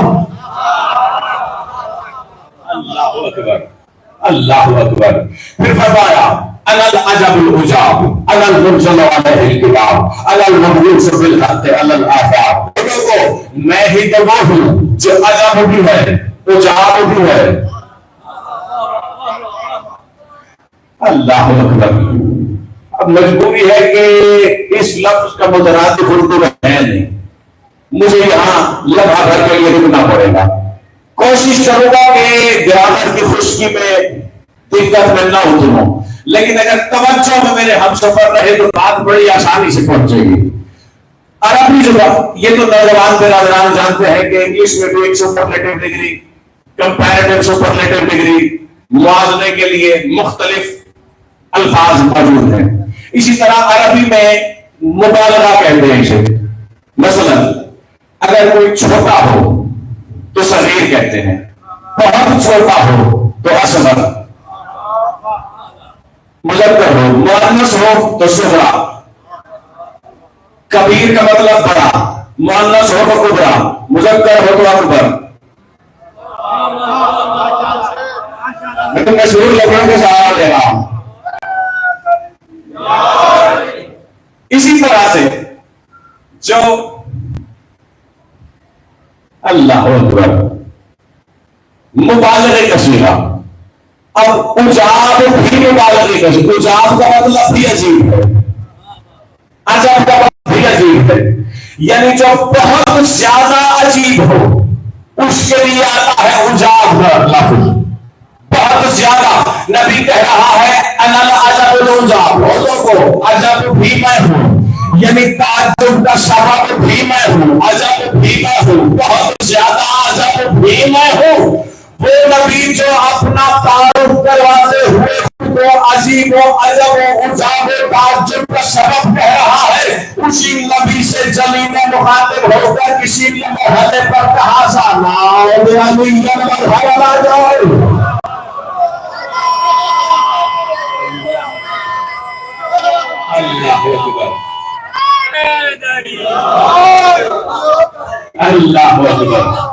اللہ اکبر. اللہ اکبر. پھر فرمایا انا العجب العجاب انا المنزل علیہ الکتاب انا المبعوث بالحق علی الآفاق. میں ہی تو وہ ہوں جو عجب بھی ہے, عجاب بھی ہے. اللہ اکبر. اب مجبوری ہے کہ اس لفظ کا مترادف اردو میں ہے نہیں. مجھے یہاں لمحہ بھر کے یہ رکنا پڑے گا. کوشش کروں گا کہ گرامر کی خشکی میں دقت میں نہ اتروں, لیکن اگر توجہ میں میرے ہم سفر رہے تو بات بڑی آسانی سے پہنچے گی. عربی زبان یہ تو نوجوان برادران جانتے ہیں کہ انگلش میں بھی ایک superlative degree, comparative superlative degree, موازنے کے لیے مختلف الفاظ موجود ہیں. اسی طرح عربی میں مبالغہ کہتے ہیں اسے. مثلا اگر کوئی چھوٹا ہو تو صغیر کہتے ہیں, بہت چھوٹا ہو تو اصغر, مذکر ہو مؤنث ہو تو صغرا, کبیر کا مطلب بڑا, مؤنث ہو تو کبرا, مذکر ہو تو اکبر. میں مشہور لفظوں کے سہارا دے رہا ہوں. اسی طرح سے جو اللہ اکبر مبالغے کا صیغہ. اب اجاب بھی مبالغے کا صیغہ. اجاب کا مطلب بھی عجیب ہے, عجب کا مطلب بھی عجیب ہے, یعنی جو بہت زیادہ عجیب ہو اس کے لیے آتا ہے اجاب کا لفظ. بہت زیادہ نبی کہہ رہا ہے انا العجب العجاب, لوگوں کو عجب بھی میں ہوں. یعنی تعجب کا سبب بھی میں ہوں، عجب بھی میں ہوں، بہت زیادہ عجب بھی میں ہوں۔ وہ نبی جو اپنا تعارف کرواتے ہوئے کو عجیب و عجب و عجاب و تعجب کا سبب کہہ رہا ہے، اسی نبی سے جلی نے مخاطب ہو کر کسی بھی مرحلے پر کہا سا ناؤ علی مرحلہ جائے۔ اللہ اکبر، اللہ اکبر۔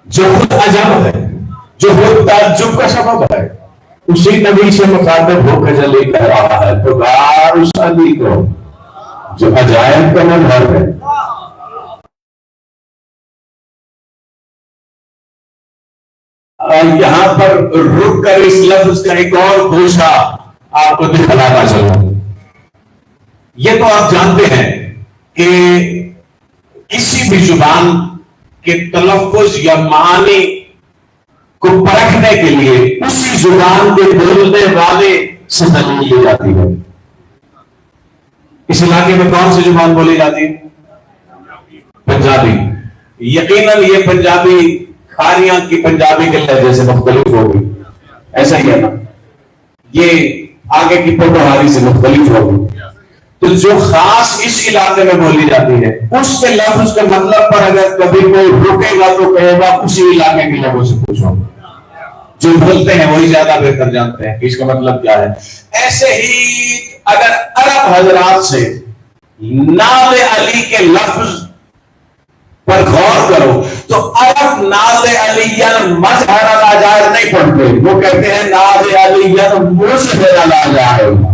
جو خود عجب ہے، جو خود تعجب کا سبب ہے، اسی نبی سے مخاطب ہو کے جلی کہہ رہا ہے پکار اس علی کو جو عجائب کا مظہر ہے۔ یہاں پر رک کر اس لفظ کا ایک اور گوشہ آپ کو دکھلانا چاہوں۔ یہ تو آپ جانتے ہیں کہ کسی بھی زبان کے تلفظ یا معنی کو پرکھنے کے لیے اسی زبان کے بولنے والے سے دلیل لی جاتی ہے۔ اس علاقے میں کون سی زبان بولی جاتی ہے؟ پنجابی۔ یقیناً یہ پنجابی کھاریاں کی پنجابی کے لہجے سے مختلف ہوگی، ایسا ہی ہے نا؟ یہ آگے کی پوٹوہاری سے مختلف ہوگی۔ تو جو خاص اس علاقے میں بولی جاتی ہے اس کے لفظ کے مطلب پر اگر کبھی کوئی رکے گا تو کہے گا اسی علاقے کے لوگوں سے پوچھو، جو بولتے ہیں وہی زیادہ بہتر جانتے ہیں کہ اس کا مطلب کیا ہے۔ ایسے ہی اگر عرب حضرات سے ناد علی کے لفظ پر غور کرو تو عرب ناد علی مظہر العجائب نہیں پڑھتے، وہ کہتے ہیں ناد علی مظہر العجائب۔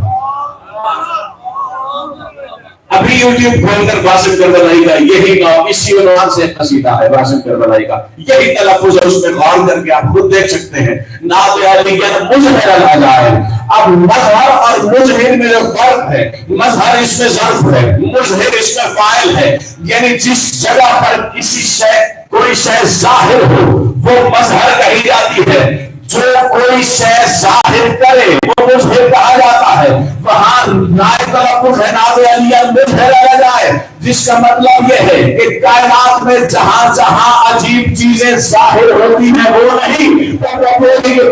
ابھی یوٹیوب کھول کر باسم کربلائی کا یہی نام اسی عنوان سے قصیدہ ہے، باسم کربلائی کا یہی تلفظ ہے، اس میں غور کر کے آپ خود دیکھ سکتے ہیں ناد علی مظہر العجائب۔ اب مظہر اور مظہر میں جو فرق ہے، مظہر اس میں ظرف ہے، مظہر اس میں فاعل ہے، یعنی جس جگہ پر کسی شے کوئی شے ظاہر ہو وہ مظہر کہی جاتی ہے، جو کوئی شے ظاہر کرے وہ مظہر کہا جاتا ہے۔ وہاں نائب تلفظ ہے ناد علی مظہر العجائب، جس کا مطلب یہ ہے کہ کائنات میں جہاں جہاں عجیب چیزیں ظاہر ہوتی ہیں وہ نہیں،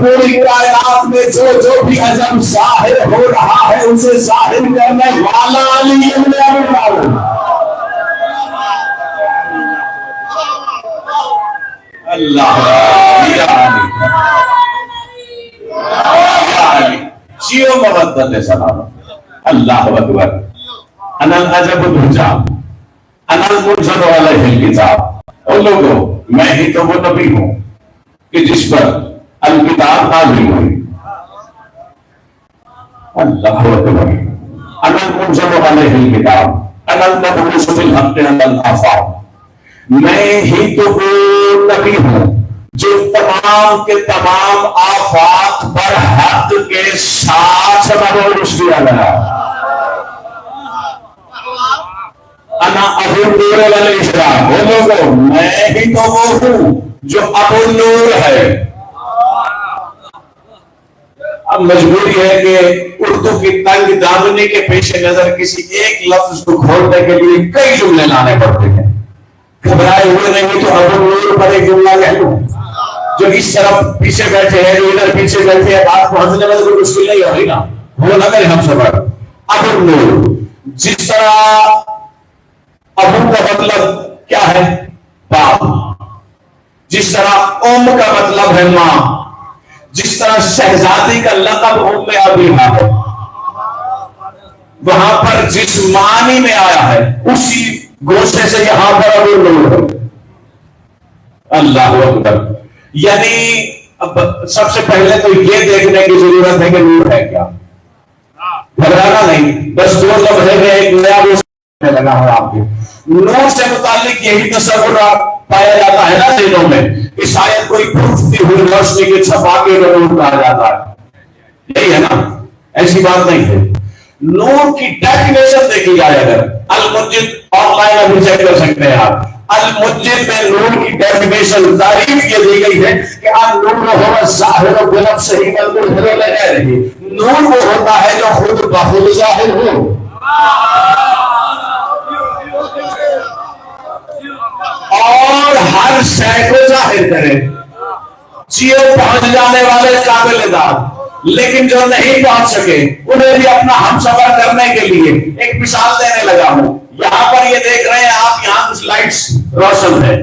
پوری کائنات میں جو جو بھی عجب ظاہر ہو رہا ہے اسے ظاہر کرنے والا علی ابن ابی طالب۔ اللہ جیو مودت سلام۔ اللہ اکبر۔ انا العجب العجاب انا المنزل علیہ الکتاب۔ اور لوگوں میں ہی تو وہ نبی ہوں کہ جس پر الکتاب نازل ہوئی۔ اللہ اکبر۔ انا المنزل علیہ الکتاب انا المبعوث بالحق علی الآفاق۔ میں ہی تو وہ نبی ہوں جو تمام کے تمام آفات پر حق کے ساتھ مبعوث کیا گیا۔ انا ابو النور علیہ السلام۔ وہ لوگوں میں ہی تو وہ ہوں جو ابو النور ہے۔ اب مجبوری ہے کہ اردو کی تنگ دامنی کے پیش نظر کسی ایک لفظ کو کھولنے کے لیے کئی جملے لانے پڑتے ہیں۔ گھبرائے ہوئے نہیں تو ابو النور پر ایک جملہ کہہ لوں، جو اس طرف پیچھے بیٹھے ہیں جو ادھر پیچھے بیٹھے ہیں بات پہنچنے میں کوئی مشکل نہیں ہوگی نا، وہ نہ کریں ہم سفر۔ ابو النور، جس طرح ابو کا مطلب کیا ہے؟ باپ، جس طرح ام کا مطلب ہے ماں، جس طرح شہزادی کا لقب ام ابیہا ہے، وہاں پر جس معنی میں آیا ہے اسی گوشے سے یہاں پر ابو النور ہے۔ اللہ اکبر۔ یعنی اب سب سے پہلے تو یہ دیکھنے کی ضرورت ہے کہ نور ہے کیا۔ گھبرانا نہیں، بس دو لمحے میں ایک نیا گوشہ لگا ہے آپ کے۔ نور سے متعلق یہی تصور پایا جاتا ہے نا ذہنوں میں کہ شاید کوئی پھوٹتی ہوئی روشنی کے چھپاکے کا نور کہا جاتا ہے، یہی ہے نا؟ ایسی بات نہیں ہے۔ نور کی ڈیفینیشن دیکھی جائے اگر المجد آن لائن ابھی چیک کر سکتے ہیں آپ. المجد میں نور کی ڈیفینیشن تعریف یہ دی گئی ہے کہ النور هو الظاہر بنفسه والمظہر لغیرہ. نور وہ ہوتا ہے جو خود بخود ظاہر ہو اور ہر شے کو ظاہر کرے. چیو پہنچ جانے والے قابل داد لیکن جو نہیں پہنچ سکے انہیں بھی اپنا ہم سفر کرنے کے لیے ایک مثال دینے لگا ہوں. یہاں پر یہ دیکھ رہے ہیں آپ, یہاں کچھ لائٹس روشن ہے.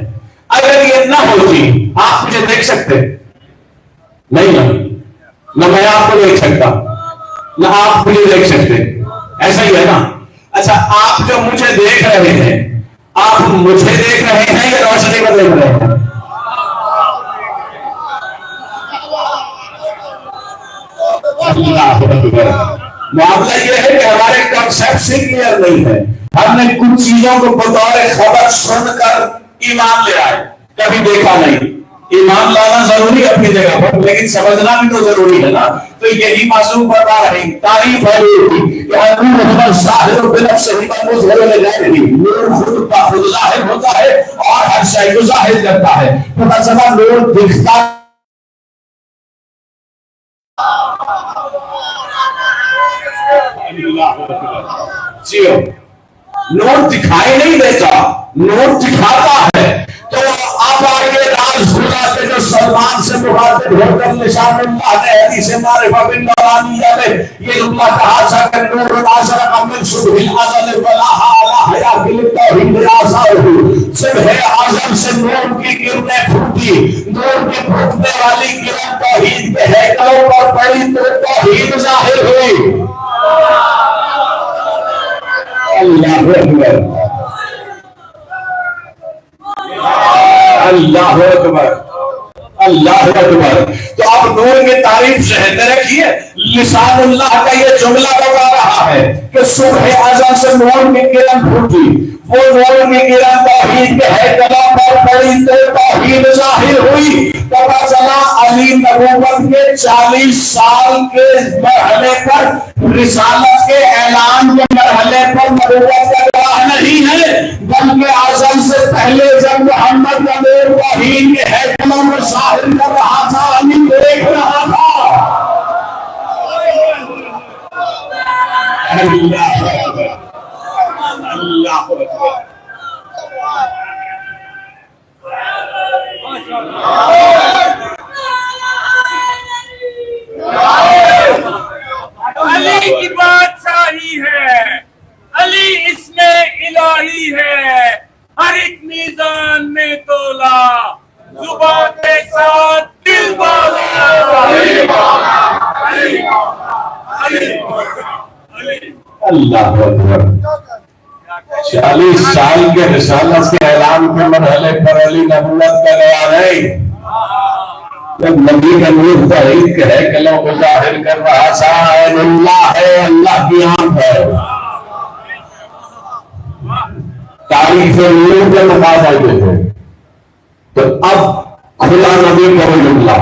اگر یہ نہ ہوتی آپ مجھے دیکھ سکتے نہیں, نہ میں آپ کو دیکھ سکتا نہ آپ مجھے دیکھ سکتے. ایسا ہی ہے نا. اچھا, آپ جو مجھے دیکھ رہے ہیں آپ مجھے دیکھ رہے ہیں یا روشنی کو دیکھ رہے ہیں؟ معاملہ یہ ہے کہ ہمارے کنسیپٹ سے کلیئر نہیں ہے. ہم نے کچھ چیزوں کو بطور خبر سن کر ایمان لے آئے, کبھی دیکھا نہیں. ایمان لانا ضروری ہے اپنی جگہ پر, لیکن سمجھنا بھی تو ضروری ہے نا. تو یہی معصوم بتا رہے ہیں تعریف ہے کہ نور ظاہر بنفسہ والمظہر لغیرہ. نور خود بخود ظاہر ہوتا ہے اور ہر شے کو ظاہر کرتا ہے. پتہ چلا نور دکھتا نور دکھائی نہیں دیتا, نور دکھاتا ہے. تو آپ آگے راز خدا کے جو سلمان سے مخاطب ہو کر لسان اللہ نے حدیث معرفہ بن نورانیہ میں یہ جملہ کہا تھا کہ نور الازرق من صبح الازل ولا حیا بالتوحید آثار. صبح اعظم سے نور کی کرنیں پھوٹی, نور کے پھوٹنے والی کرن توحید کے ہیکلوں پر پڑی تو توحید ظاہر ہوئی. اللہ اکبر, اللہ اکبر, اللہ اکبر. تو آپ نور کی تعریف سے رکھیے. لسان اللہ کا یہ جملہ بتا رہا ہے کہ صبح اذان سے نور کی کرن پھوٹی, وہ نور کی کرن توحید کے ہیکلوں پر پڑی تو توحید ظاہر ہوئی. پتہ چلا علی نبوت کے 40 سال کے مرحلے پر رسالت کے اعلان کے مرحلے پر نبوت کا گواہ نہیں ہے, بلکہ اعظم سے پہلے جب محمد کا نور توحید کے ہیکلوں میں ظاہر کر رہا تھا علی دیکھ رہا تھا. اللہ اکبر, اللہ اکبر. علی کی بادشاہی ہے, علی اسم الہی ہے, ہر ایک میزان میں تولا, زبان کے ساتھ دل بالا. اللہ اکبر. 40 سال کے رسالت کے اعلان کے مرحلے پر علی نبوت کا گواہ نہیں. جب نبی کا نور توحید کے ہیکلوں کو ظاہر کر رہا تھا, اللہ ہے, اللہ کی آنکھ ہے. تعریف نور کے مقابلے میں تھے. تو اب کھلا نبی کا وہ جملہ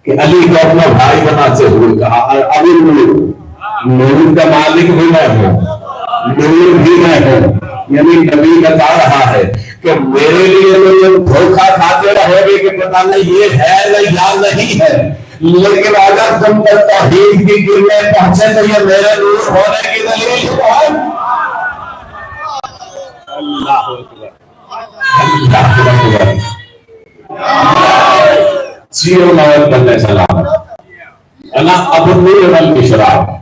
کہ علی کو اپنا بھائی بناتے ہوئے کہا ابھی نور کا مالک بھی میں ہوں, نور بھی میں ہوں. یعنی نبی بتا رہا ہے کہ میرے لیے لوگ دھوکہ کھاتے رہو گے کہ پتہ نہیں یہ ہے یا نہیں ہے, لیکن اگر تم پر توحید کی کرنیں پہنچے تو یہ میرے نور ہونے کی دلیل ہے. اللہ اکبر, اللہ اکبر. سیرو نوال بننے سلام انا ابو نور والاشراق.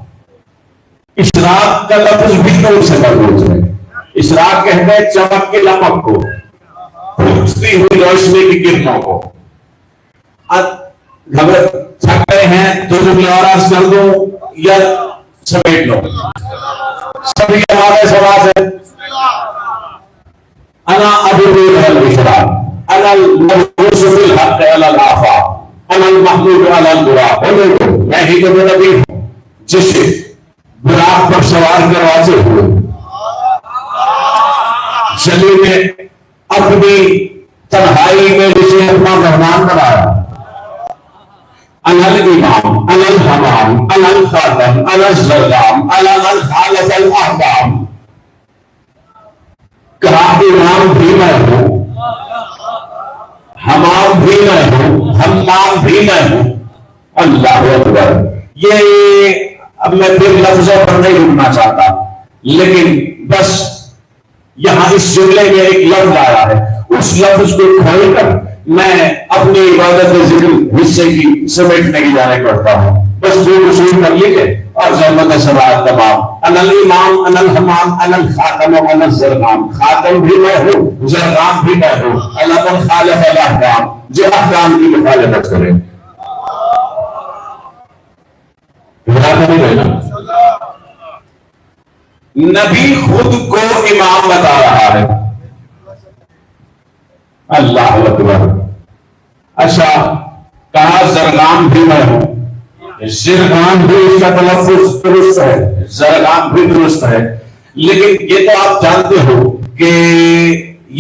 اشراق کا لفظ بھی نور سے مربوط ہے. اشراق کہتے ہیں چمک کے لمک کو, پھوٹتی ہوئی روشنی کی کرنوں کو. خبر تھک گئے ہیں تو جملے اور عرض کر دو یا سمیٹ لو, سبھی ہمارے سواز ہے. انا ابو نور والاشراق, انا المبعوث بالحق علی الآفاق, انا المحمود علی البراق. میں ہی تو نبی ہوں جسے براق پر سوار کرواتے ہوئے چلی نے اپنی تنہائی میں اپنا مہمان بنایا. انا الامام انا الحمام انا الخاتم انا الزرغام انا من خالف الاحکام. کہا امام بھی میں ہوں، حمام بھی میں ہوں، حمام بھی میں ہوں. اللہ اکبر. یہ اب میں پھر لفظوں پر نہیں رکنا چاہتا، لیکن بس یہاں اس جملے میں ایک لفظ آیا ہے، اس لفظ کو کھول کر میں اپنی عبادت ذکر حصے کی سمیٹنے کی جانے پڑتا ہوں. بس دو رسول کر لیجیے اور زحمت سوال تمام. انا الامام انا الحمام انا الخاتم انا الزرغام. خاتم بھی میں ہوں، زرغام بھی میں ہوں. اللہ من خالف الاحکام، جو احکام کی مخالفت کرے. نبی خود کو امام بتا رہا ہے. اللہ اکبر. اچھا کہا زرغام بھی میں ہوں. زرغام بھی اس کا تلفظ درست ہے، زرغام بھی درست ہے، لیکن یہ تو آپ جانتے ہو کہ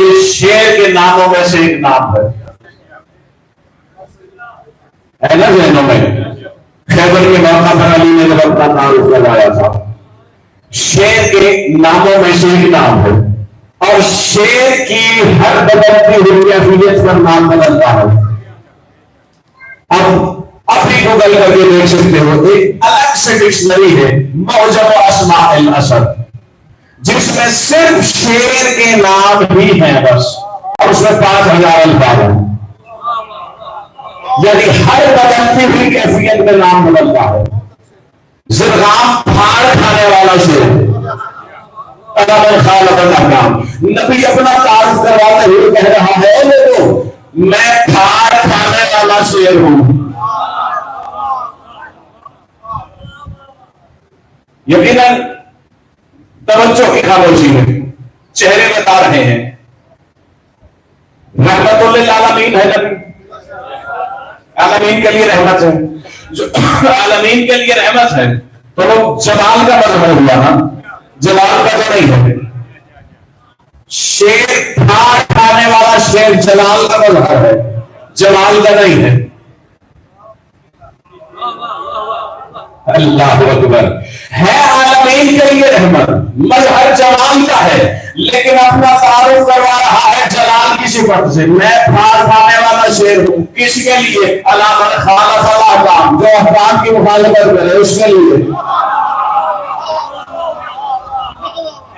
یہ شیر کے ناموں میں سے ایک نام ہے نا ذہنوں میں. خیبر کے موقع پر علی نے جب اپنا تعارف لگایا تھا، شیر کے ناموں میں سے ایک نام ہے، اور شیر کی ہر بدلتی ہوئی کیفیت پر نام بدلتا ہے. اب بھی گوگل کر کے دیکھ سکتے ہو، ایک الگ سے ڈکشنری ہے معجم اسماء الاسد، جس میں صرف شیر کے نام ہی ہیں بس، اور اس میں 5000 الفاظ ہیں. یعنی ہر بدلتی ہوئی کیفیت میں نام بدلتا ہے. زرغام پھاڑ کھانے والا شیر، خالق الاحکام. نبی اپنا تعارف کرواتے ہوئے کہہ رہا ہے لوگوں میں پھاڑ کھانے والا شیر ہوں. یقیناً توجہ کی خاموشی میں چہرے بتا رہے ہیں. رحمت للعالمین ہے نبی، عالمین کے لیے رحمت ہے. جو عالمین کے لیے رحمت ہے تو وہ جمال کا مظہر ہوا نا، جلال کا تو نہیں ہے. شیر پھاڑ کھانے والا شیر جلال کا مظہر ہے، جمال کا نہیں ہے. اللہ اکبر. ہے عالمین کے لیے رحمت، مظہر جمال کا ہے، لیکن اپنا تعارف کروا رہا ہے جلال کی صفت سے. میں پھاڑ کھانے والا شیر ہوں. کس کے لیے؟ اللہ من خالف الاحکام، جو احکام کی مخالفت کرے اس کے لیے.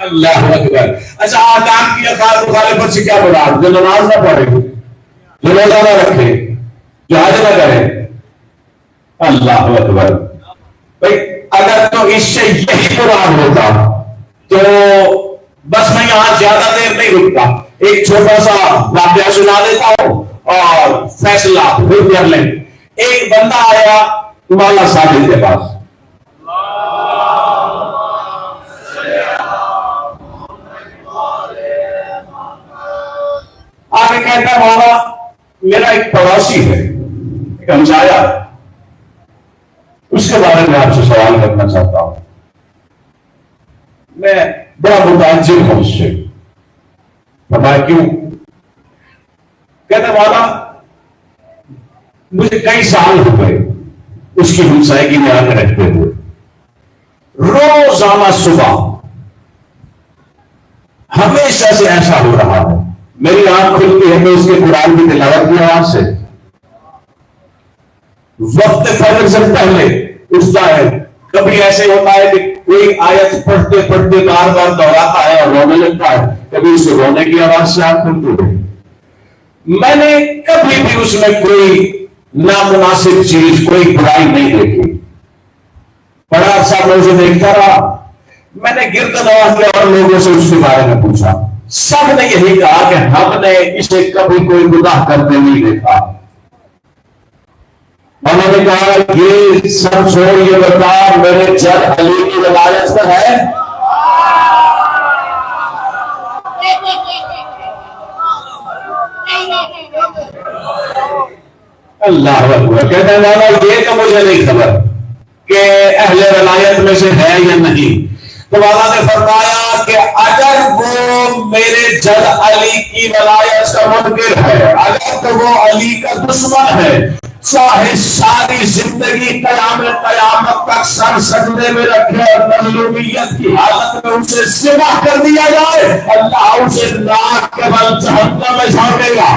اللہ اکبر. اچھا احکام کی مخالفت سے کیا مراد؟ جو نماز نہ پڑھے، جو روزہ نہ رکھے، جو حج نہ کرے. اللہ اکبر. اگر تو اس سے یہی مراد ہوتا تو بس میں یہاں زیادہ دیر نہیں رکتا، ایک چھوٹا سا واقعہ سنا دیتا ہوں اور فیصلہ پھر کر لیں. ایک بندہ آیا مولا صاحب کے پاس، آگے کہتا مولا میرا ایک پڑوسی ہے، ایک ہمسایا ہے، اس کے بارے میں آپ سے سوال کرنا چاہتا ہوں. میں بڑا متعجب ہوں اس سے. فرمایا کیوں؟ کہتے مولا مجھے کئی سال ہو گئے اس کی ہمسائیگی میں آ کے رہتے ہوئے. روزانہ صبح ہمیشہ سے ایسا ہو رہا ہے، میری آنکھ کھلتی ہے میں اس کے قرآن کی تلاوت کی آواز سے وقت فجر سے پہلے اٹھتا ہے. کبھی ایسے ہوتا ہے کہ کوئی آیت پڑھتے پڑھتے بار بار دہراتا ہے اور رونے لگتا ہے، کبھی اس کو رونے کی آواز سے آنکھ کھلتی ہے. میں نے کبھی بھی اس میں کوئی نامناسب چیز، کوئی برائی نہیں دیکھی. بڑا اچھا میں اسے دیکھتا رہا. میں نے گرد نواز کے اور لوگوں سے اس کے بارے میں پوچھا. سب نے یہی کہا کہ ہم نے اسے کبھی کوئی گناہ کرتے نہیں دیکھا. انہوں نے کہا یہ سب چھوڑ، یہ بتا میرے جد علی کی ولایت پر ہے؟ اللہ اکبر. کہتے ہیں مولا یہ تو مجھے نہیں خبر کہ اہل ولایت میں سے ہے یا نہیں. تو مولا نے فرمایا کہ اگر وہ میرے جد علی کی ولایت کا منکر ہے، اگر تو وہ علی کا دشمن ہے، چاہے ساری زندگی قیامت تک سر سجدے میں رکھے اور مظلومیت کی حالت میں اسے ذبح کر دیا جائے، اللہ اسے ناک کے بل جہنم میں جھونکے گا۔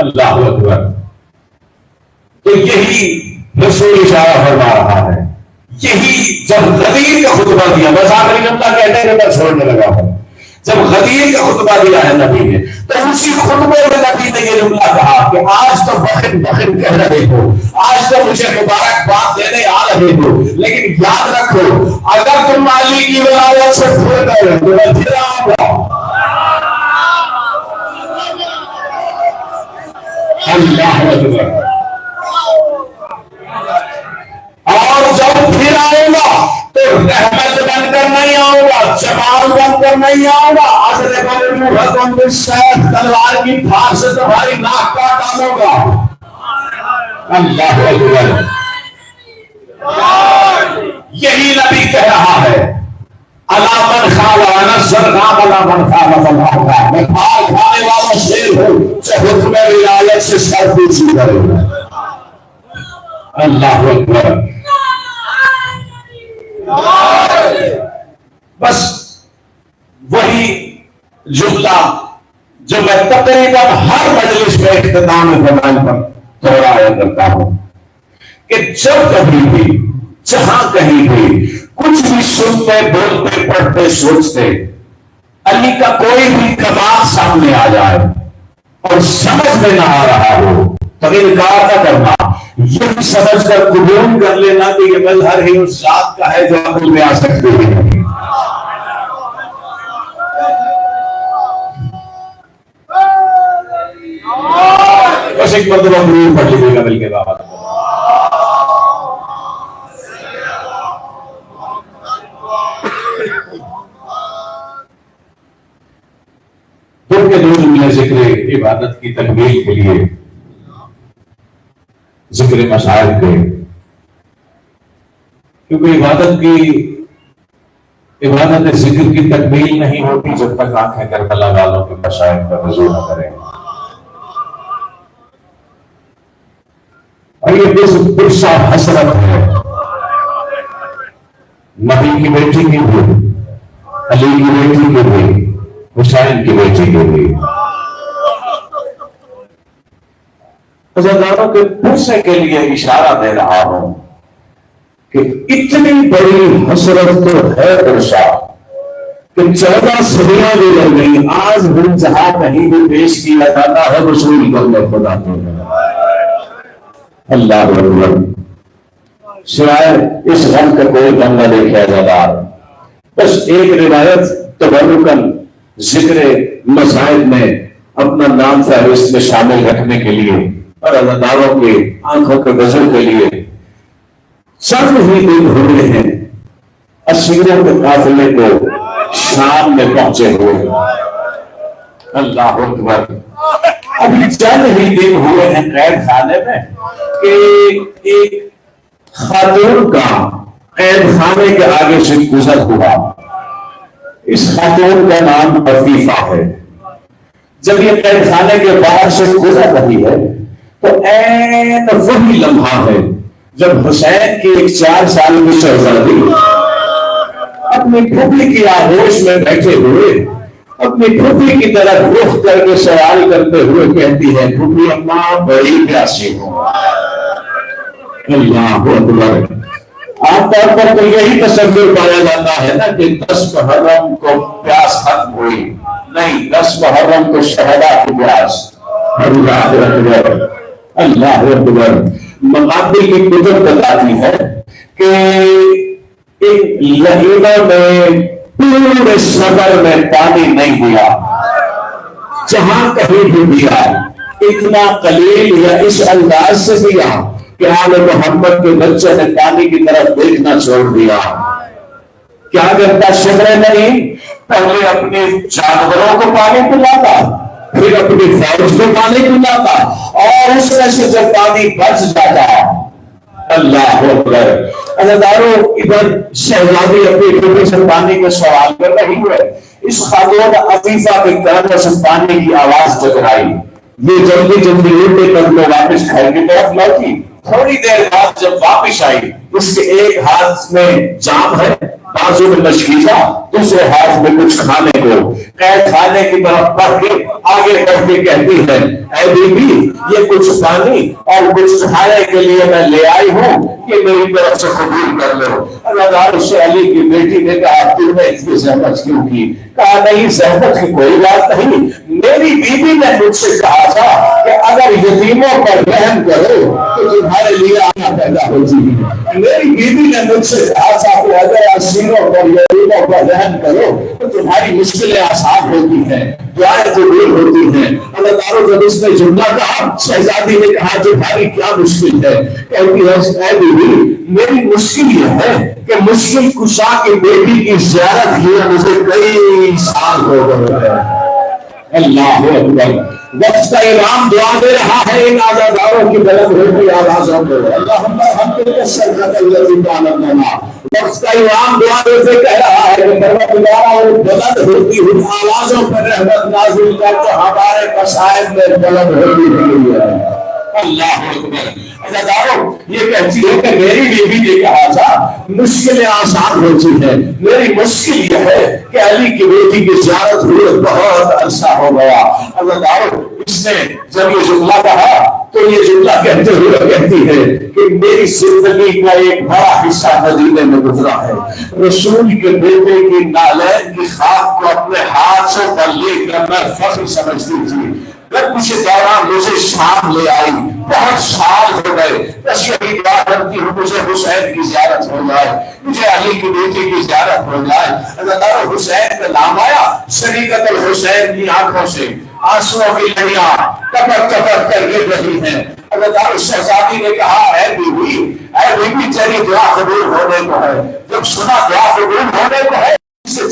اللہ اکبر۔ تو یہی رسول اشارہ فرما رہا ہے، یہی جب غدیر کا خطبہ دیا، بس آخری جملہ کہنے کے بعد چھوڑنے لگا ہوں، جب غدیر کا خطبہ دیا ہے نبی نے، تو اسی خطبے میں نبی نے یہ جملہ کہا کہ آج تو بخن بخن کہہ رہے ہو، آج تو مجھے مبارکباد دینے آ رہے ہو، لیکن یاد رکھو اگر تم مالی کی ولایت سے پھر گئے تو میں پھر آؤں گا۔ اللہ اکبر۔ اور جب پھر آؤں گا تو رحمت بن کر نہیں آؤں گا، جمال بن کر نہیں آؤں گا، تلوار کی دھار سے تمہاری ناک کاٹ ڈالوں گا۔ اللہ اکبر۔ یہی نبی کہہ رہا ہے، الا من خالہ نصر نام الا من خالہ فلاح، میں پھال کھانے والا شیر ہوں جو حکم ولایت سے سر پیچھی کرے گا۔ اللہ اکبر۔ بس وہی جملہ جو میں تقریباً ہر مجلس میں اختتام فرمان پر دہرایا کرتا ہوں کہ جب کبھی بھی جہاں کہیں بھی کچھ بھی سنتے بولتے پڑھتے سوچتے علی کا کوئی بھی کمال سامنے آ جائے اور سمجھ میں نہ آ رہا ہو تو انکار نہ کرنا، یہ سمجھ کر قبول کر لینا کہ یہ مظہر ہی اس ذات کا ہے جو عقل میں آ سکتے ہیں۔ بس ایک مرتبہ ضرور پڑھ لیجیے گا مل کے بابا۔ دو کے دو جملے ذکر عبادت کی تکمیل کے لیے، ذکر مشاہد کے، کیونکہ عبادت ذکر کی تکمیل نہیں ہوتی جب تک آنکھیں کربلا والوں کے مشاہد پر رجوع نہ کریں۔ اور یہ پرسا حسرت ہے نبی کی بیٹی کی بھی، علی کی بیٹی کی بھی، حسین کی بیٹی کی بھی، عزاداروں کے پرسے کے لیے اشارہ دے رہا ہوں کہ اتنی بڑی حسرت تو ہے پرسا کہ 14 صدیاں بھی لگ گئی، آج بھی جہاں کہیں بھی پیش کیا جاتا ہے رسول کو اللہ خدا کو۔ اللہ اکبر۔ سوائے اس غم کا کوئی غم نہ دیکھا جاتا۔ بس ایک روایت تبرکاً ذکر مسائل میں اپنا نام فہرست میں شامل رکھنے کے لیے اور عزاداروں کے آنکھوں کے وزن کے لیے، چند ہی دن ہوئے ہیں اسیروں کے قافلے کو شام میں پہنچے ہوئے۔ اللہ اکبر۔ ابھی چند ہی دن ہوئے ہیں قید خانے میں کہ ایک خاتون کا قید خانے کے آگے سے گزر ہوا۔ اس خاتون کا نام عفیفہ ہے۔ جب یہ قید خانے کے باہر سے گزر رہی ہے تو عین وہی لمحہ ہے جب حسین کی ایک 4 سال کی شہزادی اپنی پھوپھی کی آغوش میں بیٹھے ہوئے اپنی پھوپھی کی طرف رخ کر کے سوال کرتے ہوئے کہتی ہے، پھوپھی اماں بڑی پیاسی ہوں۔ اللہ اکبر۔ عام طور پر تو یہی تصور پایا جاتا ہے نا کہ 10 محرم کو پیاس ختم ہوئی، نہیں، 10 محرم کو شہدا کی پیاس۔ اللہ اکبر۔ اللہ اکبر۔ مقابل کی کتب بتاتی ہے کہ ایک لہیبہ میں پورے سفر میں پانی نہیں دیا، جہاں کہیں بھی دیا اتنا قلیل یا اس انداز سے دیا کہ آل محمد کے بچے نے پانی کی طرف دیکھنا چھوڑ دیا۔ کیا کرتا شکر نہیں، پہلے اپنے جانوروں کو پانی پلاتا، پھر اپنی فوج کو پانی پلاتا، اور اس میں سے جب پانی بچ جاتا اللہ اکبر. عزیزانو ادھر شہزادی اپنی بیٹی سے پانی کا سوال کر رہی ہے. اس خاتون عفیفہ کے کان سے پانی کی آواز ٹکرائی. یہ جلدی جلدی اٹھے کر میں واپس گھر کی طرف لوٹی. تھوڑی دیر بعد جب واپس آئی اس کے ایک ہاتھ میں جام ہے, بازو میں مشکیزہ, دوسرے ہاتھ میں کچھ کھانے کو. قید خانے کی طرف بڑھ کے آگے بڑھ کے کہتی ہے, اے بی بی یہ کچھ پانی اور کچھ کھانے کے لیے میں لے آئی ہوں, یہ میری طرف سے قبول کر لو. اللہ سے علی کی بیٹی نے کہا تم نے اس کی زحمت کیوں کی؟ کہا نہیں زحمت کی کوئی بات نہیں, میری بیوی نے مجھ سے کہا تھا کہ اگر یتیموں پر رحم کرو تو تمہارے لیے آنا پیدا ہوتی ہے. میری بیوی نے مجھ سے کہا تھا کہ اگر اسیروں پر یتیموں پر رحم کرو تو تمہاری مشکلیں آسان ہوتی ہیں, دعائیں قبول ہوتی ہیں. اللہ تعالیٰ جب اس نے جملہ کہا, شہزادی نے کہا تمہاری کیا مشکل ہے؟ کہتی ہے اے بیوی میری مشکل یہ ہے کہ مشکل کشا کی بیٹی کی زیارت کیے مجھے کئی سال ہو گئے ہیں. اللہ اکبر. وقت کا امام دعا دے رہا ہے ان عزاداروں کی بلند ہوتی آوازوں کو. اللہم ہم کے سرکت الذی تعلمنا. وقت کا امام دعا دیتے کہہ رہا ہے کہ پروردگار وہ بلند ہوتی ہوئی آوازوں پر رحمت نازل کر تو ہمارے قصائد میں بلند ہوتی ہوئی ہے. اللہ اکبر. عزاداروں یہ کہتی ہے کہ میری بیوی نے کہا تھا مشکلیں آسان ہوتی ہیں, میری مشکل یہ ہے کہ علی کی بیٹی کی زیارت ہوئے بہت عرصہ ہو گیا. عزاداروں اس نے جب یہ جملہ کہا تو یہ جملہ کہتے ہوئے کہتی ہے کہ میری زندگی کا ایک بڑا حصہ مدینے میں گزرا ہے. رسول کے بیٹے کی نالین کی خاک کو اپنے ہاتھوں پر لے کر میں فخر سمجھتی تھی. کچھ دوران مجھے شام لے آئی, بہت سال ہو گئے, بس یہی دعا کرتی ہوں مجھے حسین کی زیارت ہو جائے, مجھے علی کی بیٹی کی زیارت ہو جائے. اللہ حسین کا نام آیا, شریکت الحسین کی آنکھوں سے آنسوؤں کی لہریاں ٹپک ٹپک کر گر رہی ہیں. اللہ شہزادی نے کہا اے بیوی تیری دعا قبول ہونے کو ہے. جب سنا دعا قبول ہونے کو ہے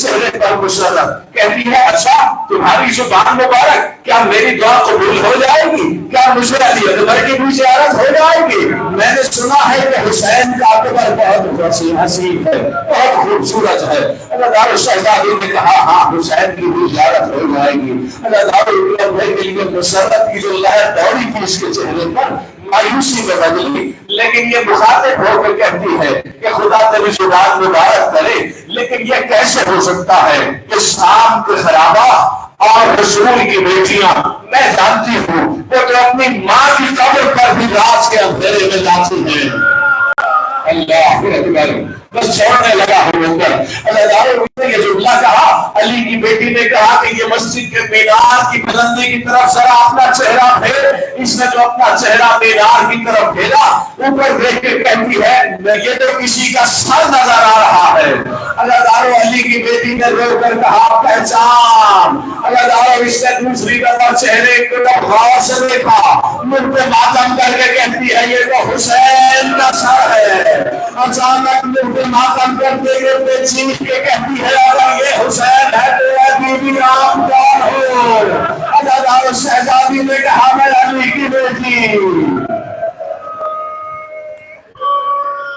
چہرے پر مسرت کہتی ہے اچھا تمہاری زبان مبارک کیا میری دعا قبول ہو جائے گی؟ کیا مجھے علی اکبر کی بھی زیارت ہو جائے گی؟ میں نے سنا ہے کہ حسین کا اکبر بہت حسین ہے, بہت خوبصورت ہے. اللہ شہزادی نے کہا ہاں حسین کی بھی زیارت ہو جائے گی. اللہ کے لیے مسرت کی جو لہر دوڑی تھی اس کے چہرے پر مایوسی میں بدلی, لیکن یہ مخاطب ہو کر کہتی ہے کہ خدا تیری زبان مبارک کرے, لیکن یہ کیسے ہو سکتا ہے کہ شام کے خرابہ اور رسول کی بیٹیاں میں جانتی ہوں وہ تو اپنی ماں کی قبر پر بھی رات کے اندھیرے میں جاتی ہیں. اللہ اکبر. بس چھوڑنے لگا ہوں کر اللہ نے یہ جملہ کہا, علی کی بیٹی نے کہا کہ یہ مسجد کے مینار کی بلندی کی طرف ذرا اپنا چہرہ پھیر. اس نے جو اپنا چہرہ مینار کی طرف پھیرا اوپر دیکھ کے کہتی ہے یہ تو کسی کا سر نظر آ رہا ہے. اللہ علی کی بیٹی نے رو کر کہا پہچان. اللہ اس نے دوسری دفعہ چہرے کو غور سے دیکھا, منہ پہ ماتم کر کے کہتی ہے یہ تو حسین کا سر ہے. اچانک منہ پہ ماتم کرتے ہوئے چیخ کے کہتی ہے اگر یہ حسین ہے تو اے بیوی آپ کون ہو؟ اللہ شہزادی نے کہا میں علی کی بیٹی.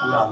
اللہ